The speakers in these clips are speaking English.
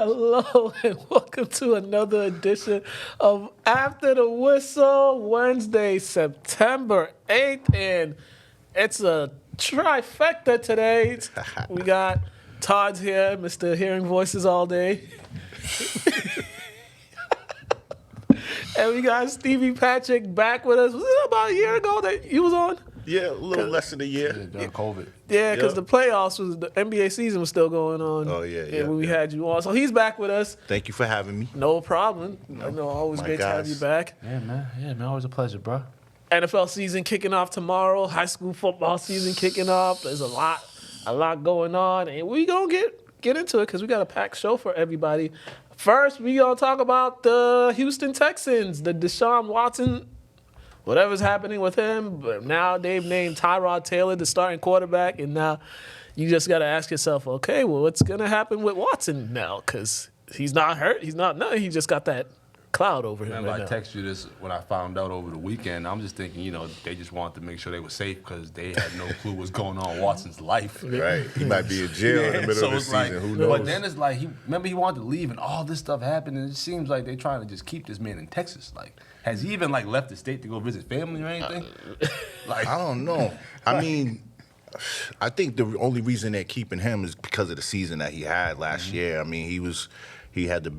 Hello and welcome to another edition of After the Whistle, Wednesday, September 8th, and it's a trifecta today. We got Todd's here, Mr. Hearing Voices All Day. And we got Stevie Patrick back with us. Was it about a year ago that you was on? Yeah, a little less than a year. During COVID. Yeah, because the playoffs the NBA season was still going on. Oh, yeah. When we had you on. So he's back with us. Thank you for having me. No problem. I know, always great to have you back. Yeah, man. Always a pleasure, bro. NFL season kicking off tomorrow. High school football season kicking off. There's a lot going on. And we going to get into it because we got a packed show for everybody. First, we going to talk about the Houston Texans, the Deshaun Watson, whatever's happening with him. But now they've named Tyrod Taylor the starting quarterback, and now you just got to ask yourself, okay, well, what's going to happen with Watson now? Because he's not hurt. He's not nothing. He just got that cloud over him. Remember, I texted you this when I found out over the weekend. I'm just thinking, they just wanted to make sure they were safe because they had no clue what's going on in Watson's life. Right. He might be in jail in the middle of the season. Who knows? But then it's like, remember he wanted to leave and all this stuff happened, and it seems like they're trying to just keep this man in Texas. Like, has he even left the state to go visit family or anything? I don't know. I mean, I think the only reason they're keeping him is because of the season that he had last year. I mean, he had the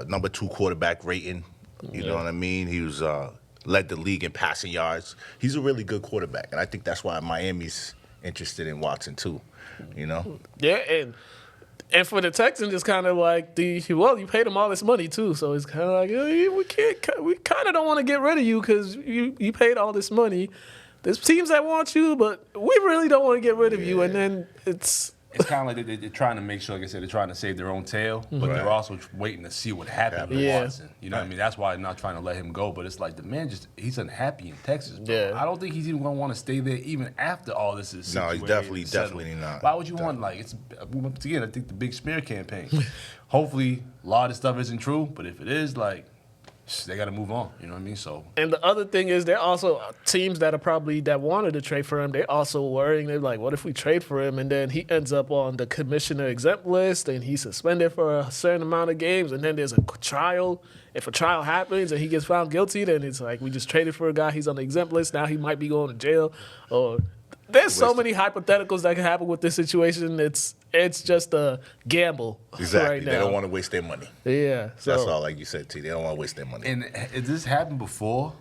number 2 quarterback rating. You know what I mean? He was led the league in passing yards. He's a really good quarterback, and I think that's why Miami's interested in Watson too. Yeah, and for the Texans, it's kind of like you paid him all this money too, so it's kind of like we kind of don't want to get rid of you because you paid all this money. There's teams that want you, but we really don't want to get rid of you, and then it's kind of like they're trying to make sure, like I said, they're trying to save their own tail, but they're also waiting to see what happens with Watson. You know what I mean? That's why they're not trying to let him go. But it's like the man he's unhappy in Texas, bro. Yeah. I don't think he's even going to want to stay there even after all this is No, he's definitely not. Why would you want, once again, I think the big smear campaign. Hopefully, a lot of this stuff isn't true, but if it is, they got to move on. You know what I mean? So. And the other thing is, there are also teams that wanted to trade for him. They're also worrying. They're like, what if we trade for him and then he ends up on the commissioner exempt list and he's suspended for a certain amount of games and then there's a trial. If a trial happens and he gets found guilty, then it's like we just traded for a guy. He's on the exempt list. Now he might be going to jail. Or there's so many hypotheticals that can happen with this situation. It's just a gamble. Exactly. Right now. They don't want to waste their money. Yeah. So. That's all, like you said, T. They don't want to waste their money. And has this happened before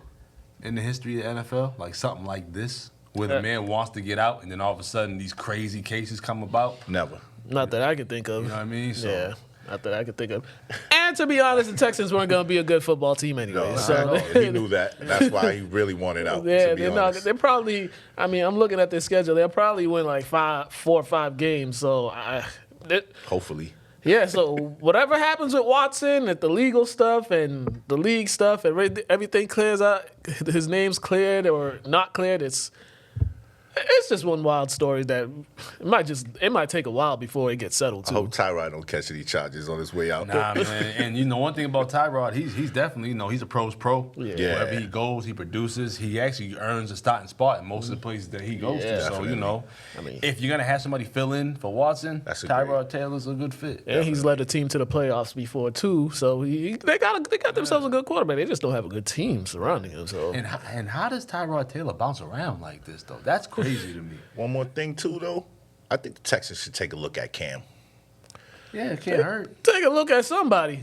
in the history of the NFL? Like something like this? Where the man wants to get out and then all of a sudden these crazy cases come about? Never. Not that I can think of. You know what I mean? So. Yeah. Not that I could think of. And to be honest, the Texans weren't going to be a good football team anyway. No, he knew that. That's why he really wanted out. Yeah, they're probably, I'm looking at their schedule. They'll probably win like 4 or 5 games. So hopefully. Yeah, so whatever happens with Watson, at the legal stuff and the league stuff, and everything clears out, his name's cleared or not cleared, it's just one wild story that it might take a while before it gets settled too. I hope Tyrod don't catch any charges on his way out. Nah, man. And one thing about Tyrod, he's definitely, he's a pro's pro. Yeah. Wherever he goes, he produces. He actually earns a starting spot in most of the places that he goes to. Definitely. So, if you're going to have somebody fill in for Watson, Tyrod Taylor's a good fit. And he's led a team to the playoffs before too. So they got themselves a good quarterback. They just don't have a good team surrounding him. So And how does Tyrod Taylor bounce around like this though? That's crazy to me. One more thing, too, though. I think the Texans should take a look at Cam. Yeah, it can't hurt. Take a look at somebody.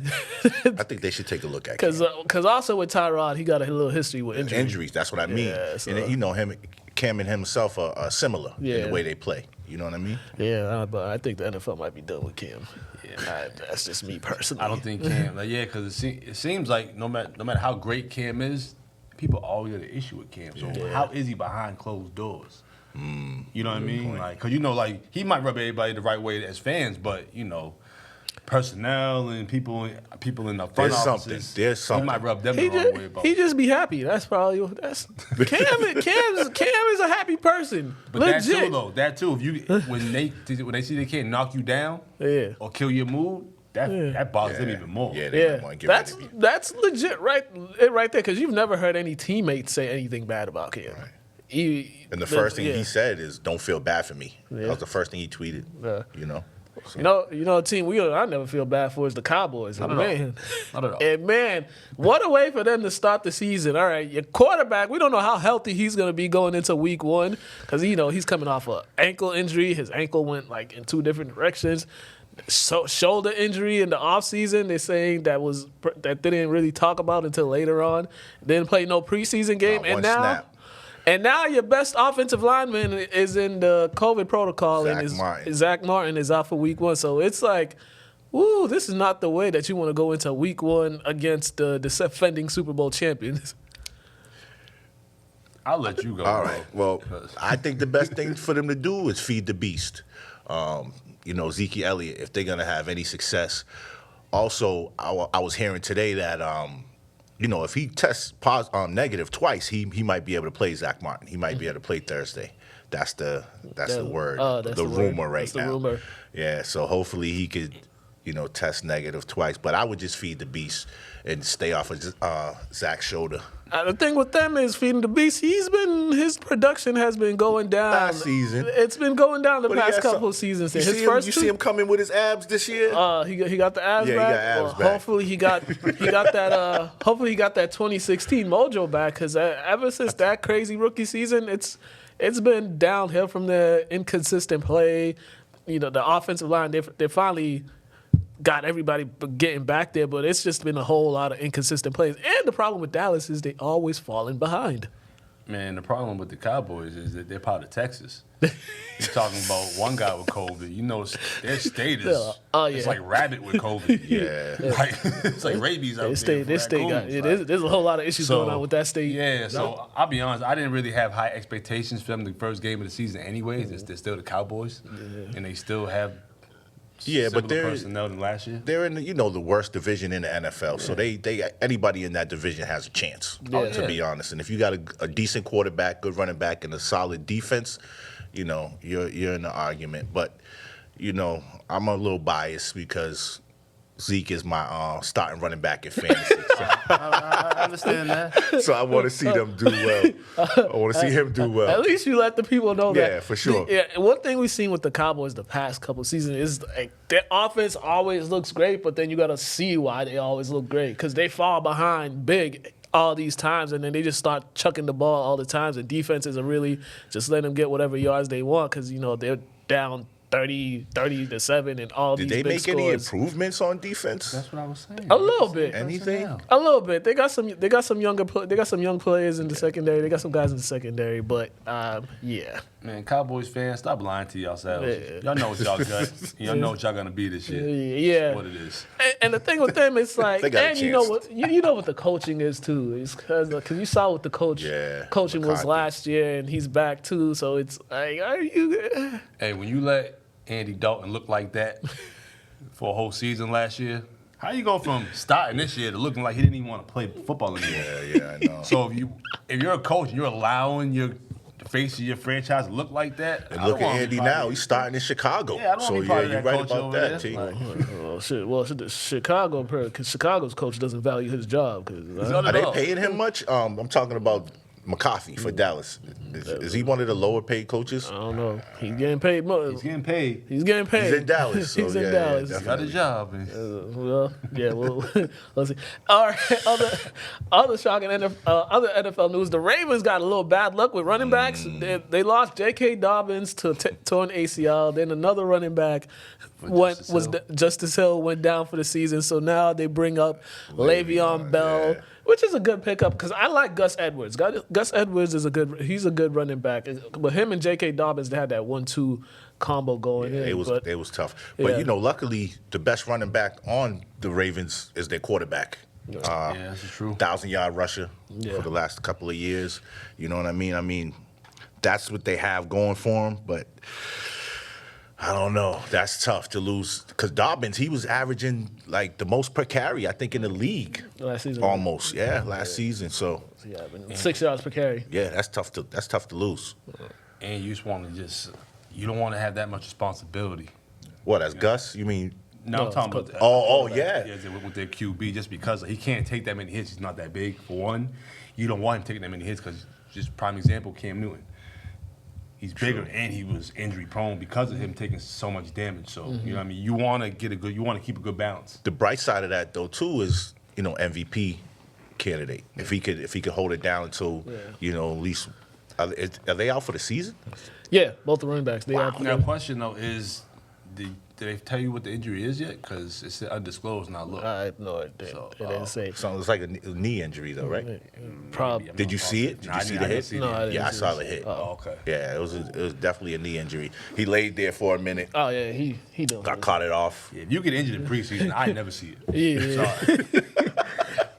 I think they should take a look at Cam. Because also with Tyrod, he got a little history with injuries. That's what I mean. Yeah, so. And Cam and himself are similar in the way they play. You know what I mean? Yeah, but I think the NFL might be done with Cam. Yeah, that's just me personally. I don't think Cam. Because it seems like no matter how great Cam is, people always got an issue with Cam. So how is he behind closed doors? You know what I mean? Because he might rub everybody the right way as fans, but personnel and people in the front offices, There's something. He might rub them the wrong way. He just be happy. That's probably Cam is a happy person. But legit. that too. If when they see they can't knock you down, or kill your mood, that bothers them even more. Yeah, they want to get rid of you. That's legit right there because you've never heard any teammates say anything bad about Cam. Right. And the first thing he said is, "Don't feel bad for me." Yeah. That was the first thing he tweeted. Yeah. So. You know, a team I never feel bad for is the Cowboys. Not at Man, all. Not at all. and man, what a way for them to start the season. All right, your quarterback, we don't know how healthy he's going to be going into week 1 because, he's coming off an ankle injury. His ankle went like in 2 different directions. So, shoulder injury in the offseason, they're saying that they didn't really talk about until later on. Didn't play no preseason game. Not one snap. And now your best offensive lineman is in the COVID protocol. Zach Martin is out for week 1. So it's like, woo, this is not the way that you want to go into week 1 against the defending Super Bowl champions. I'll let you go. All right. Well, I think the best thing for them to do is feed the beast. Zeke Elliott, if they're going to have any success. Also, I was hearing today that, if he tests negative twice, he might be able to play Zach Martin. He might be able to play Thursday. That's the word, the rumor word. right That's now. The rumor. Yeah, so hopefully he could, test negative twice. But I would just feed the beast and stay off of Zach's shoulder. The thing with them is feeding the beast. His production has been going down. Last season. It's been going down the past couple of seasons. You see him coming with his abs this year? He got the abs back. Yeah, he got abs back. Hopefully he got that. Hopefully he got that 2016 mojo back. Because ever since that crazy rookie season, it's been downhill from the inconsistent play. The offensive line. They finally got everybody getting back there, but it's just been a whole lot of inconsistent plays. And the problem with Dallas is they always falling behind. Man, the problem with the Cowboys is that they're part of Texas. You're talking about one guy with COVID. Their state is it's like rabbit with COVID. Yeah. It's like rabies out there. There's a whole lot of issues going on with that state. Yeah, so I'll be honest, I didn't really have high expectations for them the first game of the season anyways. They're still the Cowboys, and they still have but they're personnel than last year. They're in the worst division in the NFL, so they anybody in that division has a chance. To be honest, and if you got a decent quarterback, good running back, and a solid defense, you're in the argument. But I'm a little biased because Zeke is my starting running back in fantasy. So. I understand that. So I want to see them do well. I want to see him do well. At least you let the people know that. Yeah, for sure. One thing we've seen with the Cowboys the past couple seasons is their offense always looks great, but then you got to see why they always look great because they fall behind big all these times, and then they just start chucking the ball all the times, and defenses are really just letting them get whatever yards they want because they're down 30-7 and all these big scores. Did they make any improvements on defense? That's what I was saying. A little bit. Anything? A little bit. They got some young players in the secondary. They got some guys in the secondary, but yeah. Man, Cowboys fans, stop lying to yourselves. Yeah. Y'all know what y'all got. Y'all know what y'all gonna be this year. Yeah. That's what it is. And the thing with them, it's like, and you know what the coaching is too. It's because you saw what the coaching was last year, and he's back too. So it's like, are you? Hey, when you let Andy Dalton look like that for a whole season last year, how you go from starting this year to looking like he didn't even want to play football anymore? Yeah, I know. So if you're a coach and you're allowing your face of your franchise to look like that, and look at Andy now. He's starting in Chicago. Yeah, I don't want to be part of that you're right coach about over that, there. T. Oh shit! Well, Chicago's coach doesn't value his job. Are they paying him much? I'm talking about McCarthy for Dallas. Is he one of the lower paid coaches? I don't know. He's getting paid more. He's getting paid. He's getting paid. He's in Dallas. So He's in Dallas. He's got a job. Let's see. All right. Other shocking other NFL news. The Ravens got a little bad luck with running backs. They lost J.K. Dobbins to torn ACL. Then another running back Justice Hill went down for the season. So now they bring up Le'Veon Bell. Yeah. Which is a good pickup because I like Gus Edwards. Gus Edwards is he's a good running back. But him and J.K. Dobbins, they had that 1-2 combo going in. It was tough. But luckily the best running back on the Ravens is their quarterback. That's true. 1,000-yard rusher for the last couple of years. You know what I mean? I mean, that's what they have going for them. But I don't know. That's tough to lose because Dobbins, he was averaging like the most per carry, I think, in the league last season. Almost, last season. So 6 yards per carry. Yeah, that's tough to lose. And you just want to you don't want to have that much responsibility. What, as Gus? You mean? No, I'm talking about. With their QB, just because he can't take that many hits. He's not that big. For one, you don't want him taking that many hits because just prime example, Cam Newton. He's bigger and he was injury prone because of him taking so much damage. So you know what I mean. You want to keep a good balance. The bright side of that though too is MVP candidate. If he could hold it down until at least are they out for the season? Yeah, both the running backs. They Now, the question though is, did they tell you what the injury is yet? Because it's undisclosed. Not look. I have no idea. So, It didn't say. So it's like a knee injury though, right? Probably. Did you see it? Did you see the hit? No, I didn't I see saw it. the hit. Oh, okay. Yeah, it was definitely a knee injury. He laid there for a minute, Oh yeah, he done. caught it off. Yeah, if you get injured in preseason, I never see it. Yeah. Sorry.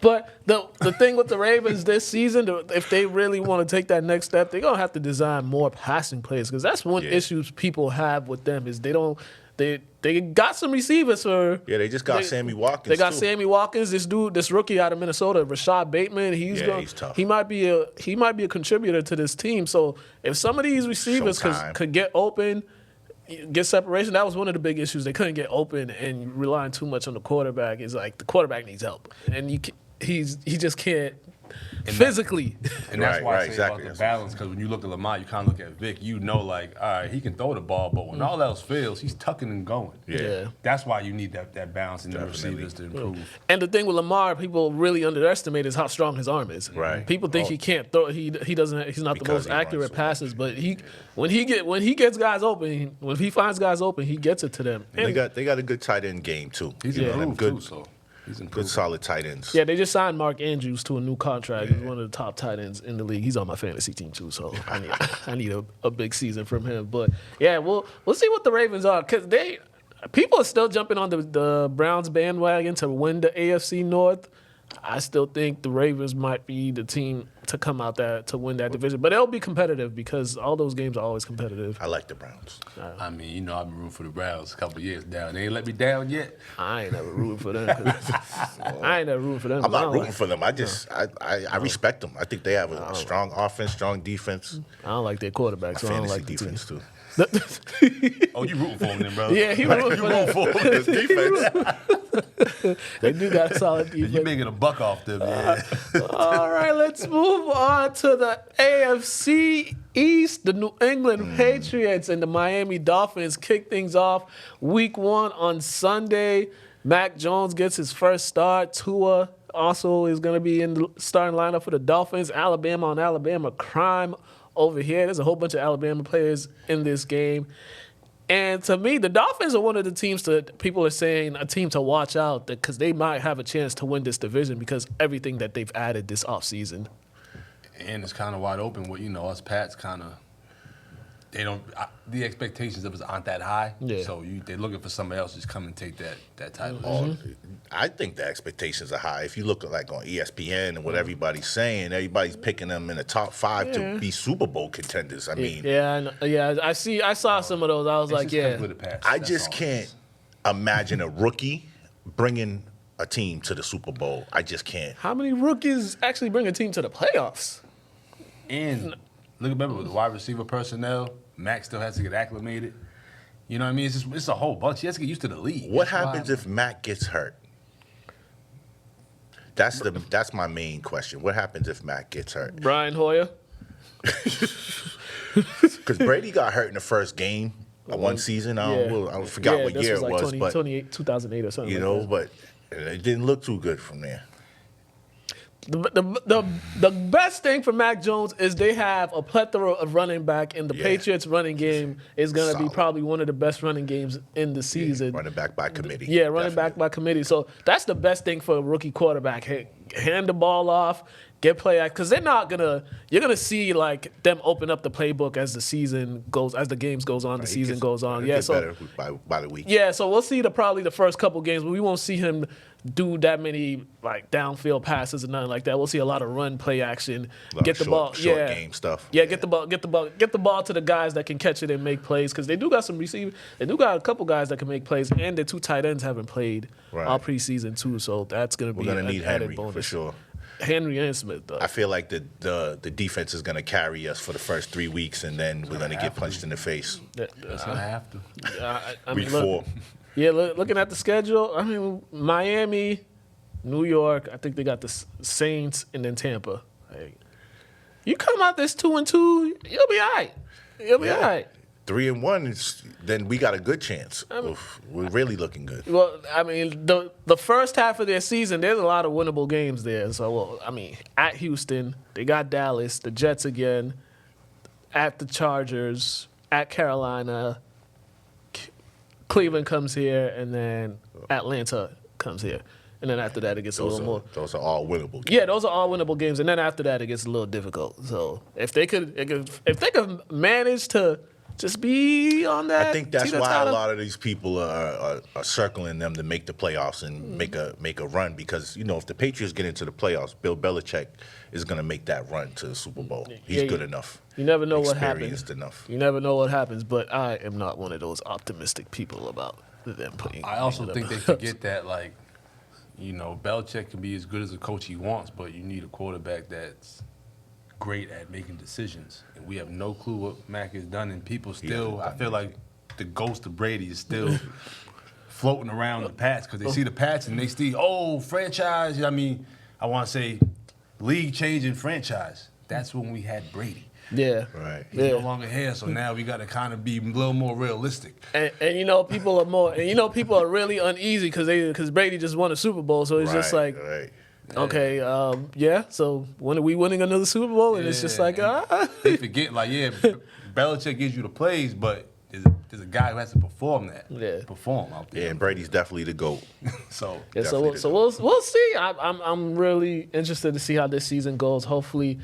But the thing with the Ravens this season, if they really want to take that next step, they're gonna have to design more passing plays because that's one issues people have with them is they got some receivers for. Yeah, they just got Sammy Watkins. They got too. Sammy Watkins. This rookie out of Minnesota, Rashad Bateman. He's tough. He might be a contributor to this team. So if some of these receivers could get open, get separation, that was one of the big issues. They couldn't get open and relying too much on the quarterback. Is like the quarterback needs help, and he just can't physically. And that's why I say exactly. about the balance, because when you look at Lamar, you kind of look at Vic, all right, he can throw the ball, but when all else fails, he's tucking and going. Yeah. That's why you need that balance in the receivers to improve. And the thing with Lamar, people really underestimate is how strong his arm is. Right. People think he can't throw. He doesn't. He's not the Because most he runs accurate so passes, but when he gets guys open, when he finds guys open, he gets it to them. And they got a good tight end game too. He's improved too, so he's Good improved. solid tight ends. Yeah, they just signed Mark Andrews to a new contract. He's one of the top tight ends in the league. He's on my fantasy team too, so I need a big season from him. But yeah, we'll see what the Ravens are because people are still jumping on the Browns bandwagon to win the AFC North. I still think the Ravens might be the team to come out there to win that division, but it'll be competitive because all those games are always competitive. I like the Browns. I mean, I've been rooting for the Browns a couple of years now. They ain't let me down yet. I ain't never rooting for them. I ain't never rooting for them. I'm not rooting for them. I respect them. I think they have a strong offense, strong defense. I don't like their quarterback, so I don't Fantasy like the defense team. too. Oh, you rooting for them then, bro? Yeah, he rooting for them. For this defense. They do got a solid defense. You making a buck off them, man. All right, let's move on to the AFC East. The New England Patriots and the Miami Dolphins kick things off week 1 on Sunday. Mac Jones gets his first start. Tua also is going to be in the starting lineup for the Dolphins. Alabama on Alabama crime over here. There's a whole bunch of Alabama players in this game. And to me, the Dolphins are one of the teams that people are saying a team to watch out because they might have a chance to win this division because everything that they've added this offseason. And it's kind of wide open. What us Pats kind of, they don't. The expectations of us aren't that high. Yeah. So they're looking for somebody else to just come and take that title. I think the expectations are high. If you look at like on ESPN and what everybody's saying, everybody's picking them in the top 5 to be Super Bowl contenders. I mean, I saw some of those. I was like, yeah. I just can't imagine a rookie bringing a team to the Super Bowl. I just can't. How many rookies actually bring a team to the playoffs? And remember with the wide receiver personnel, Mac still has to get acclimated. You know what I mean? It's a whole bunch. He has to get used to the league. What happens if Mac gets hurt? That's my main question. What happens if Mac gets hurt? Brian Hoyer. Because Brady got hurt in the first game of one season. I forgot what year it was, but 2008 or something. but it didn't look too good from there. The best thing for Mac Jones is they have a plethora of running back, and the Patriots running game is going to be probably one of the best running games in the season. Running back by committee. Yeah, running back by committee. So that's the best thing for a rookie quarterback. Hand the ball off, get play act, because they're not gonna. You're gonna see like them open up the playbook as the season goes, as the games goes on, the season goes on. Yeah, so better by the week. Yeah, so we'll see probably the first couple games, but we won't see him do that many like downfield passes or nothing like that. We'll see a lot of run play action, get the ball, short game stuff. Yeah, get the ball to the guys that can catch it and make plays because they do got some receivers. They do got a couple guys that can make plays, and the 2 tight ends haven't played all preseason too, so that's gonna be an need added Henry bonus for sure. Henry and Smith, though. I feel like the defense is going to carry us for the first 3 weeks, and then we're going to get punched in the face. That's gonna have to. Week 4. Yeah, looking at the schedule, I mean, Miami, New York, I think they got the Saints, and then Tampa. Like, you come out this 2-2, you'll be all right. It'll be all right. 3-1, then we got a good chance. We're really looking good. Well, I mean, the first half of their season, there's a lot of winnable games there. So, well, I mean, at Houston, they got Dallas, the Jets again, at the Chargers, at Carolina, Cleveland comes here, and then Atlanta comes here. And then after that, it gets a little more. Those are all winnable games. Yeah, those are all winnable games. And then after that, it gets a little difficult. So if they could manage to just be on that. I think that's why a lot of these people are circling them to make the playoffs and make a run, because if the Patriots get into the playoffs, Bill Belichick is going to make that run to the Super Bowl. He's good enough. You never know what happens. Experienced enough. You never know what happens, but I am not one of those optimistic people about them putting. I also think they forget that, like, Belichick can be as good as a coach he wants, but you need a quarterback that's great at making decisions. And we have no clue what Mac has done, and people still, I feel like the ghost of Brady is still floating around the Pats, because they see the Pats and they see, franchise. I mean, I want to say league-changing franchise. That's when we had Brady. Yeah. Right. He's no longer here, so now we got to kind of be a little more realistic. And people are more, and people are really uneasy because Brady just won a Super Bowl, so it's just like, okay, so when are we winning another Super Bowl? And it's just like, They forget, Belichick gives you the plays, but there's a guy who has to perform perform out there. Yeah, and Brady's definitely the GOAT. So we'll see. I'm really interested to see how this season goes. Hopefully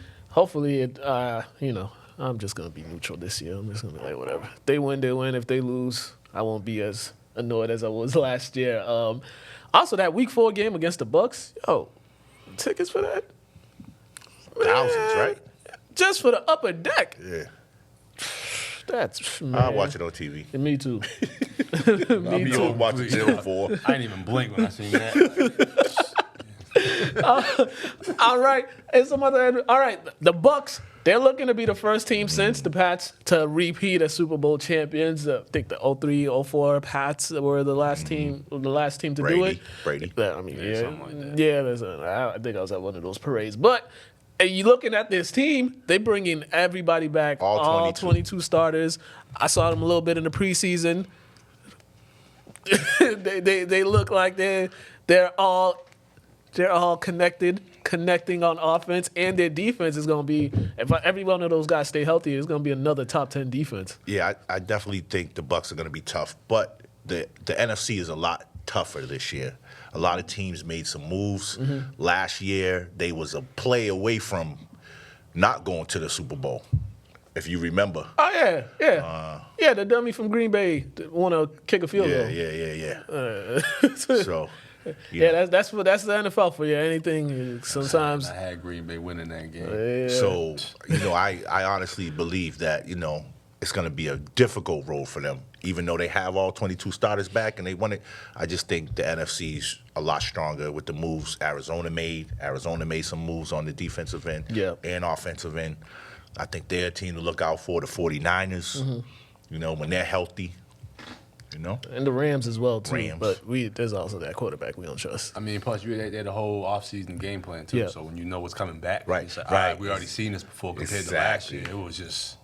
it, I'm just going to be neutral this year. I'm just going to be like, whatever. If they win, they win. If they lose, I won't be as annoyed as I was last year. Also, that Week 4 game against the Bucs, tickets for that? Thousands, right? Just for the upper deck. Yeah. That's, man. I'll watch it on TV. Yeah, me too. Me too. Watching 0-4. I didn't even blink when I seen that. All right. And all right. The Bucs, they're looking to be the first team since the Pats to repeat as Super Bowl champions. I think the 03-04 Pats were the last team to do it. Brady. I mean, something like that. Yeah, I think I was at one of those parades. But you looking at this team, they bringing everybody back, all 22 starters. I saw them a little bit in the preseason. they look like they're all connecting on offense, and their defense is going to be, if every one of those guys stay healthy, it's going to be another top 10 defense. Yeah, I definitely think the Bucs are going to be tough, but the NFC is a lot tougher this year. A lot of teams made some moves. Last year, they was a play away from not going to the Super Bowl, if you remember. Oh, yeah. The dummy from Green Bay want to kick a field goal. Yeah. So... Yeah, that's the NFL for you. Anything sometimes. I had Green Bay winning that game. Yeah. So, I honestly believe that, it's going to be a difficult role for them, even though they have all 22 starters back and they won it. I just think the NFC's a lot stronger with the moves Arizona made. Arizona made some moves on the defensive end and offensive end. I think they're a team to look out for. The 49ers, when they're healthy. And the Rams as well, too. Rams. But there's also that quarterback we don't trust. I mean, plus, they had the whole offseason game plan, too. Yeah. So when you know what's coming back, Right. It's like, all right, we already seen this before compared to last year. It was just,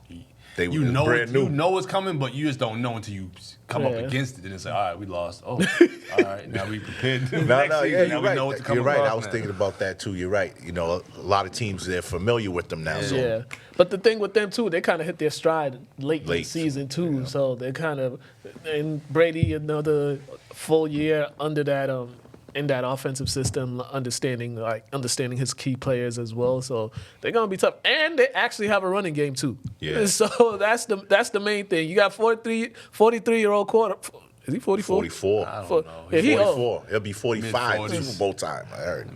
They you know brand new. You know it's coming, but you just don't know until you come up against it. And it's like, all right, we lost. Oh, all right, now we prepared. You're right. I was now. thinking about that, too. You're right. A lot of teams, they're familiar with them now. So. Yeah. But the thing with them, too, they kind of hit their stride late in the season, too. Yeah. So they kind of, and Brady, another full year under that, in that offensive system, understanding his key players as well. So they're gonna be tough, and they actually have a running game too. Yeah. So that's the main thing. You got 43-year-old quarter. Is he 44? 44. I don't know. He's 44. He'll be 45 Mid-40s. Super Bowl time. I heard.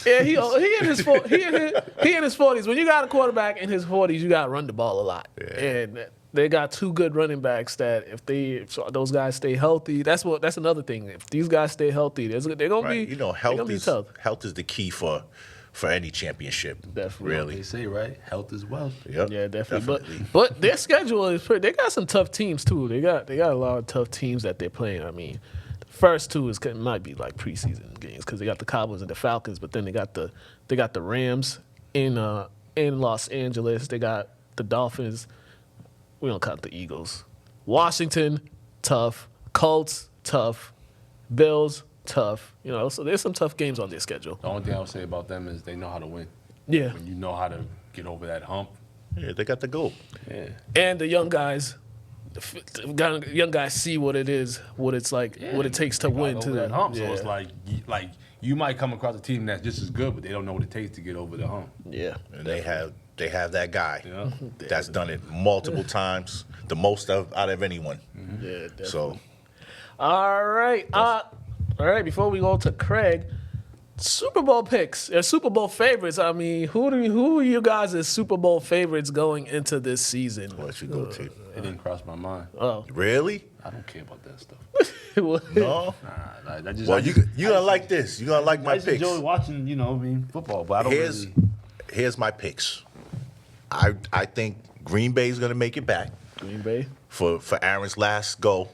Yeah, he in his 40s. When you got a quarterback in his 40s, you got to run the ball a lot. Yeah. And they got two good running backs that if those guys stay healthy, that's another thing. If these guys stay healthy, they're gonna be tough. Health is the key for any championship. Definitely. Really. They say, right? Health is wealth. Yep, Yeah, definitely. But their schedule is pretty. They got some tough teams too. They got a lot of tough teams that they're playing. I mean, the first two might be like preseason games because they got the Cowboys and the Falcons, but then they got the Rams in Los Angeles. They got the Dolphins we don't count the Eagles. Washington, tough. Colts, tough. Bills, tough. You know, so there's some tough games on their schedule. The only thing I would say about them is they know how to win. Yeah. When you know how to get over that hump. Yeah, they got the goal. Yeah. And the young guys see what it is, what it's like, what it takes to win. Over that hump. Yeah. So it's like you might come across a team that's just as good, but they don't know what it takes to get over the hump. Yeah. And they have that guy Yeah. that's done it multiple times, the most out of anyone. Yeah, definitely. So All right. Before we go to Craig, Super Bowl picks, Super Bowl favorites. I mean, who are you guys as Super Bowl favorites going into this season? what you go to? It didn't cross my mind. Oh, Really? I don't care about that stuff. No. Nah, I just, Well, I you just, gonna like this. You gonna like I my just picks. enjoy watching, football, but I don't really. Here's my picks. I think Green Bay's gonna make it back Green Bay. for Aaron's last go,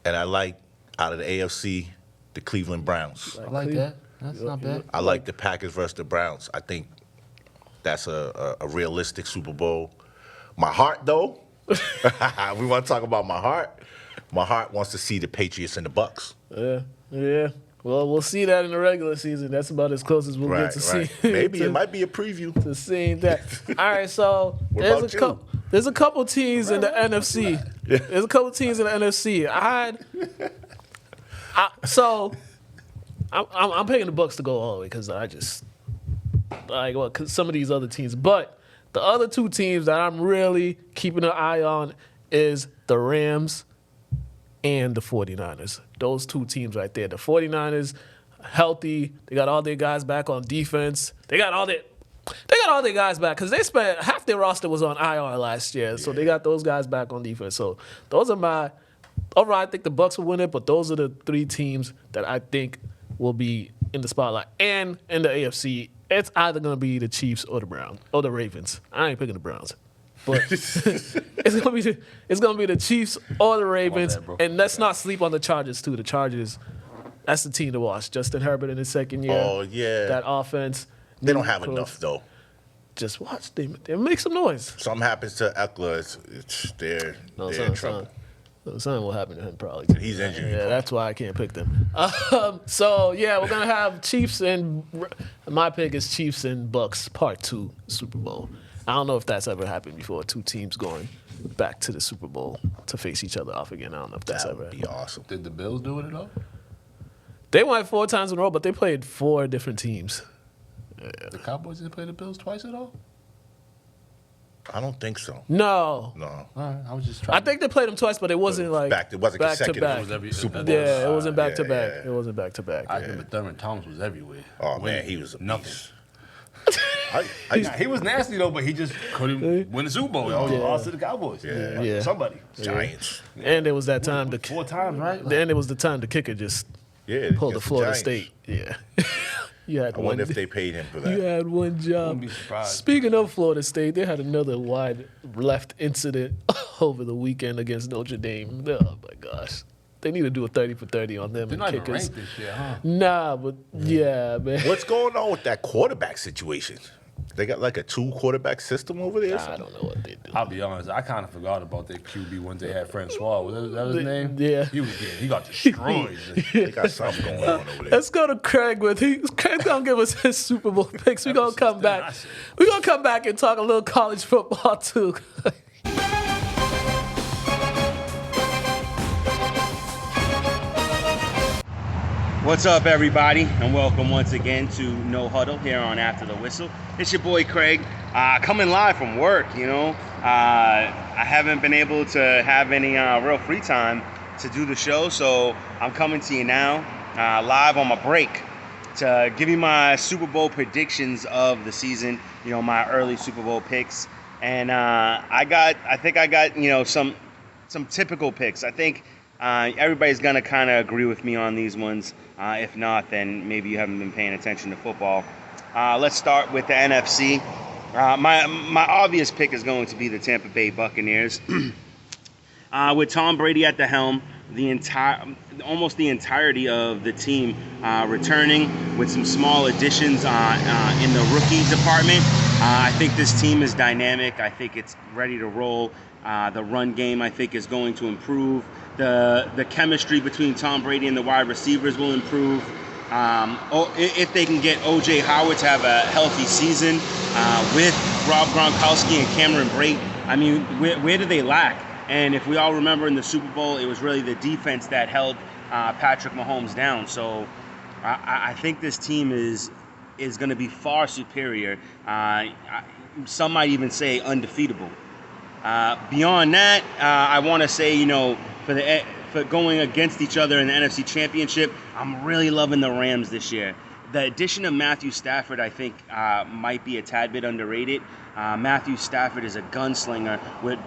and I like out of the AFC the Cleveland Browns. I like that. That's not bad. I like the Packers versus the Browns. I think that's a realistic Super Bowl. My heart, though, we want to talk about my heart. My heart wants to see the Patriots and the Bucks. Yeah. Well, we'll see that in the regular season. That's about as close as we'll get to see. Maybe it might be a preview. to seeing that. All right, so What there's about a you? couple. There's a couple teams in the NFC. Yeah. There's a couple teams in the NFC. I'm picking the Bucks to go all the way because cause some of these other teams. But the other two teams that I'm really keeping an eye on is the Rams and the 49ers. Those two teams right there. The 49ers, healthy. They got all their guys back on defense. They got all their guys back because they spent half their roster was on IR last year. So they got those guys back on defense. So those are my overall, I think the Bucks will win it, but those are the three teams that I think will be in the spotlight. And in the AFC, it's either going to be the Chiefs or the Browns or the Ravens. I ain't picking the Browns. But it's gonna be the Chiefs or the Ravens, bro. and let's not sleep on the Chargers too. The Chargers, that's the team to watch. Justin Herbert in his second year. Oh, yeah. That offense. They don't have Coach, enough, though. Just watch. They make some noise. Something happens to Eckler, they're in trouble. Something will happen to him probably. He's injured. Yeah, that's why I can't pick them. So yeah, we're gonna have Chiefs and my pick is Chiefs and Bucks Part 2 Super Bowl. I don't know if that's ever happened before. Two teams going back to the Super Bowl to face each other off again. I don't know if that's That ever would be happened. awesome. Did the Bills do it at all? They won 4 times in a row, but they played 4 different teams. The Cowboys didn't play the Bills twice at all? I don't think so. No. No. All right, I was just trying. I think they played them twice, but it wasn't like It wasn't back to consecutive. back. It was every Super Bowl. Yeah, it wasn't back to back. yeah. It wasn't back to back. I remember Thurman Thomas was everywhere. Oh, man, he was a Nothing. beast. He was nasty though, but he just couldn't win the Super Bowl. He always lost to the Cowboys. Yeah. Somebody. Giants. And it was that time 4 times, right? Then it was the time the kicker just Yeah. pulled the against Florida Giants. State. Yeah. You had I wonder if they paid him for You that. had one job. Wouldn't be surprised. Speaking of Florida State, they had another wide left incident over the weekend against Notre Dame. Oh my gosh. They need to do a 30 for 30 on them They're and not even kickers. ranked this year, huh? Nah, but yeah, man. What's going on with that quarterback situation? They got like a 2-quarterback system over there? or I something? don't know what they do. I'll be honest, I kind of forgot about their QB once they had Francois. Was that his name? Yeah. He got destroyed. They got something going on over there. Let's go to Craig Craig's gonna give us his Super Bowl picks. We're gonna come back. We're gonna come back and talk a little college football too. What's up, everybody, and welcome once again to No Huddle here on After the Whistle. It's your boy Craig, coming live from work. I haven't been able to have any real free time to do the show, so I'm coming to you now live on my break to give you my Super Bowl predictions of the season. My early Super Bowl picks, and I think I got some typical picks. I think everybody's gonna kind of agree with me on these ones. If not, then maybe you haven't been paying attention to football. Let's start with the NFC. My obvious pick is going to be the Tampa Bay Buccaneers. With Tom Brady at the helm, almost the entirety of the team returning with some small additions in the rookie department. I think this team is dynamic. I think it's ready to roll. The run game, I think, is going to improve. The chemistry between Tom Brady and the wide receivers will improve. If they can get O.J. Howard to have a healthy season with Rob Gronkowski and Cameron Brate, I mean, where do they lack? And if we all remember in the Super Bowl, it was really the defense that held Patrick Mahomes down. So I think this team is going to be far superior. Some might even say undefeatable. Beyond that, I want to say, for going against each other in the NFC Championship, I'm really loving the Rams this year. The addition of Matthew Stafford, I think, might be a tad bit underrated. Matthew Stafford is a gunslinger with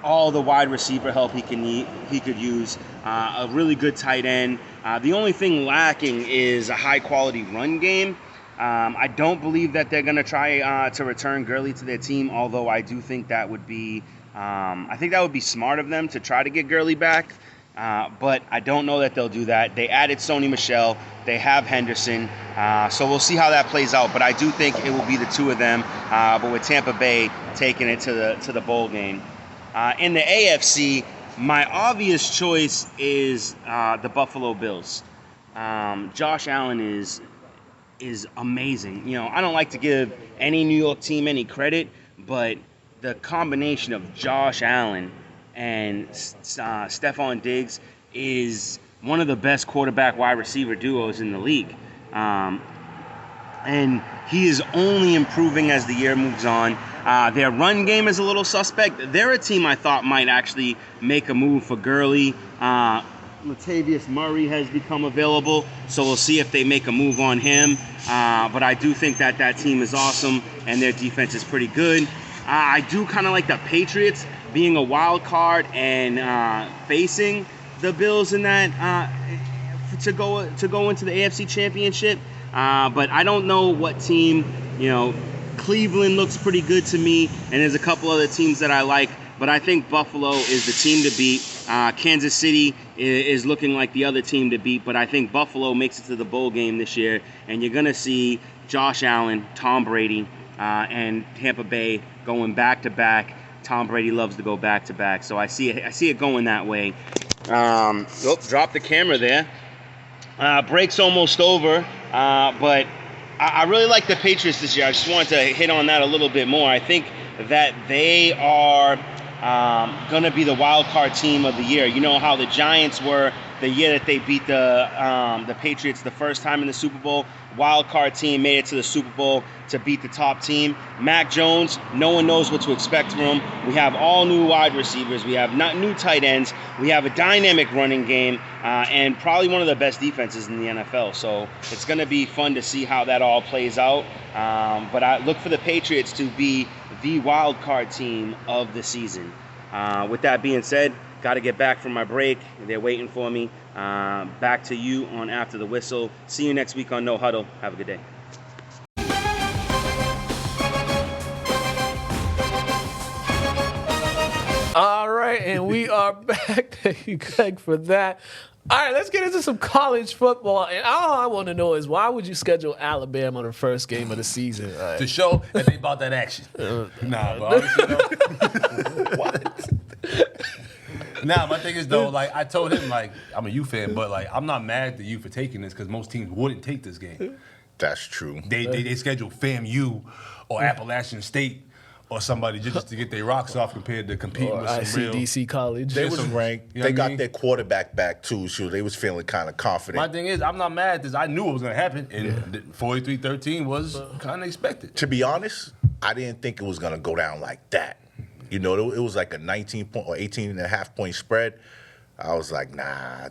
all the wide receiver help he could use. A really good tight end. The only thing lacking is a high-quality run game. I don't believe that they're going to try to return Gurley to their team, although I do think that would be smart of them to try to get Gurley back. But I don't know that they'll do that. They added Sony Michel. They have Henderson. So we'll see how that plays out. But I do think it will be the two of them, but with Tampa Bay taking it to the bowl game. In the AFC, my obvious choice is the Buffalo Bills. Josh Allen is amazing. I don't like to give any New York team any credit, but the combination of Josh Allen and Stephon Diggs is one of the best quarterback wide receiver duos in the league. And he is only improving as the year moves on. Their run game is a little suspect. They're a team I thought might actually make a move for Gurley. Latavius Murray has become available, so we'll see if they make a move on him. But I do think that team is awesome, and their defense is pretty good. I do kind of like the Patriots being a wild card and facing the Bills in that to go into the AFC Championship. But I don't know what team. Cleveland looks pretty good to me, and there's a couple other teams that I like. But I think Buffalo is the team to beat. Kansas City is looking like the other team to beat, but I think Buffalo makes it to the bowl game this year, and you're going to see Josh Allen, Tom Brady, and Tampa Bay going back-to-back. Tom Brady loves to go back-to-back, so I see it going that way. Drop the camera there. Break's almost over, but I really like the Patriots this year. I just wanted to hit on that a little bit more. I think that they are going to be the wild card team of the year. You know how the Giants were the year that they beat the Patriots the first time in the Super Bowl. Wild card team made it to the Super Bowl to beat the top team. Mac Jones, no one knows what to expect from him. We have all new wide receivers. We have new tight ends. We have a dynamic running game and probably one of the best defenses in the NFL. So it's going to be fun to see how that all plays out. But I look for the Patriots to be the wild card team of the season. With that being said, got to get back from my break. They're waiting for me. Back to you on After the Whistle. See you next week on No Huddle. Have a good day. All right, and we are back. Thank you, Greg, for that. All right, let's get into some college football. And all I want to know is, why would you schedule Alabama the first game of the season? To show that they bought that action. Nah, but honestly, though, what? Nah, my thing is, though, like, I told him, like, I'm a U fan, but, like, I'm not mad at you for taking this because most teams wouldn't take this game. That's true. They schedule FAMU or Appalachian State or somebody just to get their rocks off compared to competing with some real ICDC college. They was ranked. You know they what I got mean? their quarterback back, too, so they was feeling kind of confident. My thing is, I'm not mad at this. I knew it was going to happen, and 43-13 was kind of expected. To be honest, I didn't think it was going to go down like that. You know, it was like a 19-point or 18.5-point spread. I was like, nah,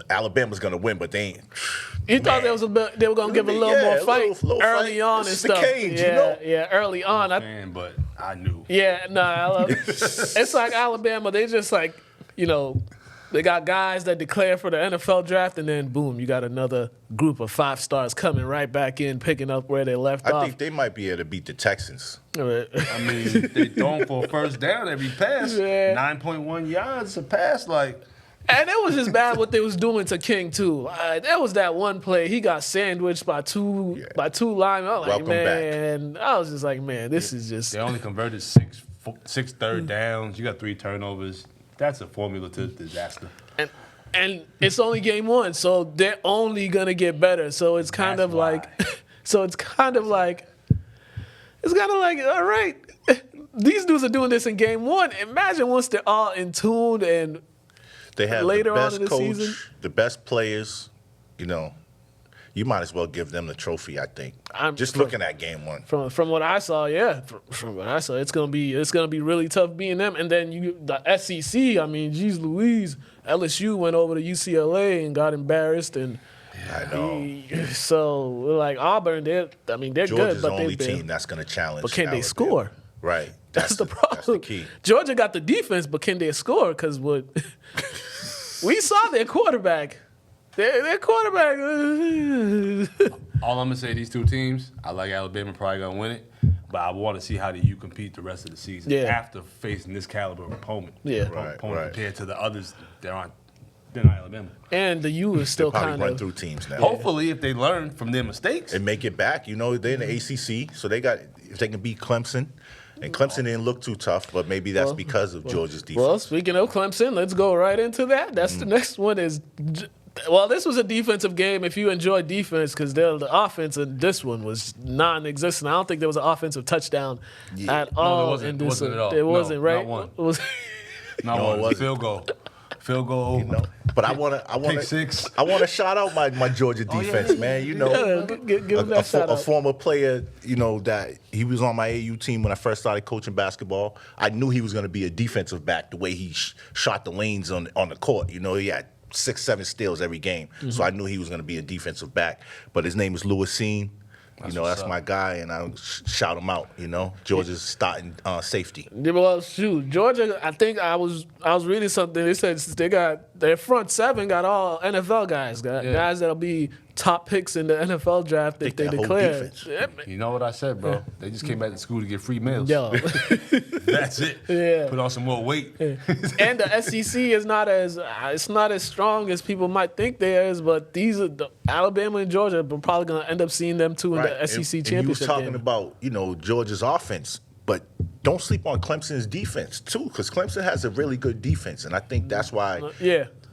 Alabama's going to win, but they ain't. You thought they were going to give a little more fight early on and It's the stuff. Canes, yeah, early on. But I knew. Yeah, no, I love it. It's like Alabama. They just like, they got guys that declare for the NFL draft, and then boom, you got another group of 5 stars coming right back in, picking up where they left off. I think they might be able to beat the Texans. I mean, they throwing for a first down every pass. Yeah. 9.1 yards a pass, like. And it was just bad what they was doing to King too. There was that one play he got sandwiched by two linemen. I was like, Welcome man, I was just like, man, this is just. They only converted six third downs. You got 3 turnovers. That's a formula to disaster. And it's only game 1, so they're only gonna get better. So it's kind of like, all right, these dudes are doing this in game 1. Imagine once they're all in tune and They have later the best on in the coach, season. the best players. You might as well give them the trophy. I think. Just looking at game 1. From what I saw, yeah, from what I saw, it's gonna be really tough being them. And then the SEC. I mean, geez, Louise, LSU went over to UCLA and got embarrassed, and I know. so like Auburn, they're Georgia's good, but the only they've been. team that's going to challenge. But can they Alabama. score? Right. That's the problem. That's the key. Georgia got the defense, but can they score? Because what we saw their quarterback. Their quarterback. All I'm gonna say, these 2 teams, I like Alabama probably gonna win it, but I want to see how do you compete the rest of the season after facing this caliber of opponent. Yeah. Right. Compared to the others, they're not Alabama. And the U is still Probably kind run of. through teams now. Hopefully, if they learn from their mistakes, And make it back. They're in the ACC, so if they can beat Clemson. And Clemson didn't look too tough, but maybe that's because of Georgia's defense. Well, speaking of Clemson, let's go right into that. That's the next one is. Well, this was a defensive game if you enjoy defense because the offense in this one was non-existent. I don't think there was an offensive touchdown at all. there wasn't. In this It wasn't at all. It wasn't, No, right? not one. It was, not No, one. it wasn't. Field goal. But I want Pick to six. I want to shout out my Georgia defense, man. give him that shout a out. former player, that he was on my AU team when I first started coaching basketball. I knew he was going to be a defensive back the way he shot the lanes on the court. He had 6-7 steals every game, so I knew he was going to be a defensive back. But his name is Louis Sean. That's my guy, and I shout him out. Georgia's starting safety. Well, shoot, Georgia. I think I was reading something. They said their front 7 got all NFL guys, guys that'll be top picks in the NFL draft if they that whole declare. defense. Yeah, You know what I said, bro? They just came back to school to get free meals. Yo. That's it. Yeah. Put on some more weight. And the SEC is not as strong as people might think there is, but Alabama and Georgia, we're probably gonna end up seeing them too in the SEC and championship you was talking game. about Georgia's offense, but don't sleep on Clemson's defense too, because Clemson has a really good defense, and I think that's why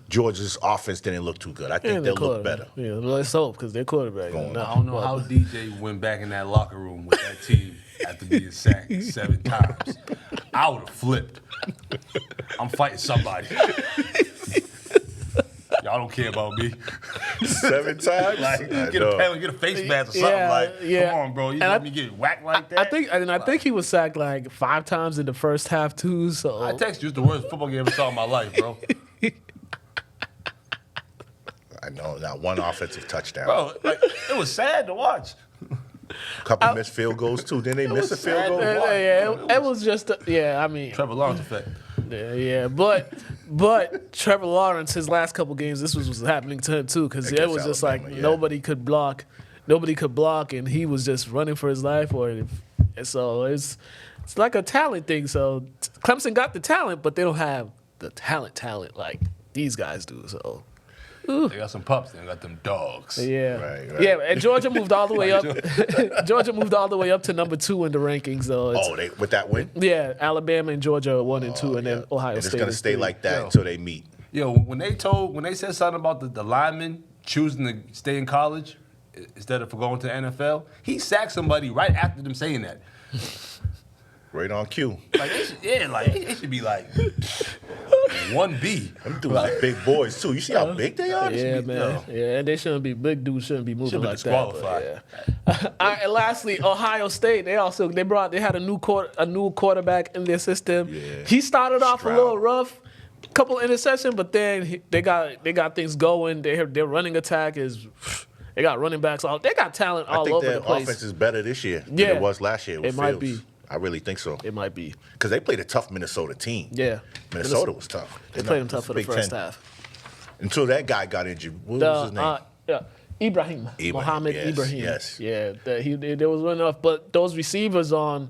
Georgia's offense didn't look too good. I think they'll look better. Yeah, let's hope because their quarterback. Going I don't know how DJ went back in that locker room with that team after being sacked 7 times. I would have flipped. I'm fighting somebody. Y'all don't care about me. 7 times? Get a penalty, get a face mask or something. Come on, bro. You let me get whacked like that? I think he was sacked like 5 times in the first half too. So I text you, it's the worst football game I ever saw in my life, bro. I know, not one offensive touchdown. Bro, it was sad to watch. Couple missed field goals too. Didn't they miss a field goal? it was just I mean Trevor Lawrence effect. Yeah, but Trevor Lawrence, his last couple games, this was happening to him too, because it was just Alabama, like nobody could block, and he was just running for his life. So it's like a talent thing. So Clemson got the talent, but they don't have the talent like these guys do. So. They got some pups. They got them dogs. Yeah, Right. Yeah, and Georgia moved all the way up. Georgia moved all the way up to number 2 in the rankings. So With that win? yeah, Alabama and Georgia are 1 and 2, and then Ohio And State. it's going to is stay 3. like that until they meet. Yo, when they said something about the lineman choosing to stay in college instead of going to the NFL, he sacked somebody right after them saying that. Right on cue. Like it should be like 1B. Them dudes are big boys too. You see how big they are? Yeah, man. Yeah, and they shouldn't be big dudes. Shouldn't be moving Should be like that. disqualified. But, All right, and lastly, Ohio State. They had a new quarterback in their system. Yeah. He started off Stroud. a little rough, couple interceptions, but then they got things going. Their running attack is. They got running backs. They got talent all over the their place. offense is better this year than Yeah. it was last year with It might Fields. be. I really think so. It might be. Because they played a tough Minnesota team. Yeah. Minnesota was tough. They played them tough for the Big first Ten. half. Until that guy got injured. What was his name? Ibrahim. Mohammed yes, Ibrahim. yes. Yeah, there was one enough. But those receivers for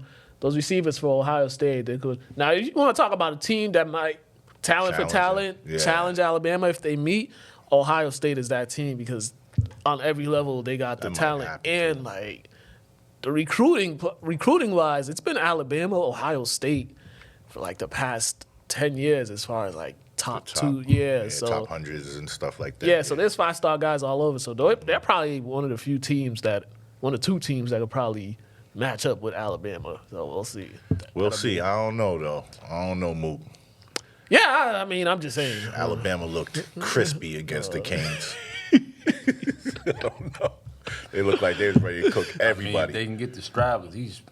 Ohio State, they could. Now, you want to talk about a team that might talent for talent, challenge Alabama if they meet. Ohio State is that team because on every level they got the talent and like the recruiting wise, it's been Alabama, Ohio State for like the past 10 years as far as like top 2 years. So top hundreds and stuff like that. Yeah, so there's 5-star guys all over. So they're probably one of the few teams that could probably match up with Alabama. So we'll see. We'll see. I don't know though. I don't know, Mook. Yeah, I mean, I'm just saying. Alabama looked crispy against the Canes. I don't know. They look like they was ready to cook everybody. I mean, they can get to Stroud because he's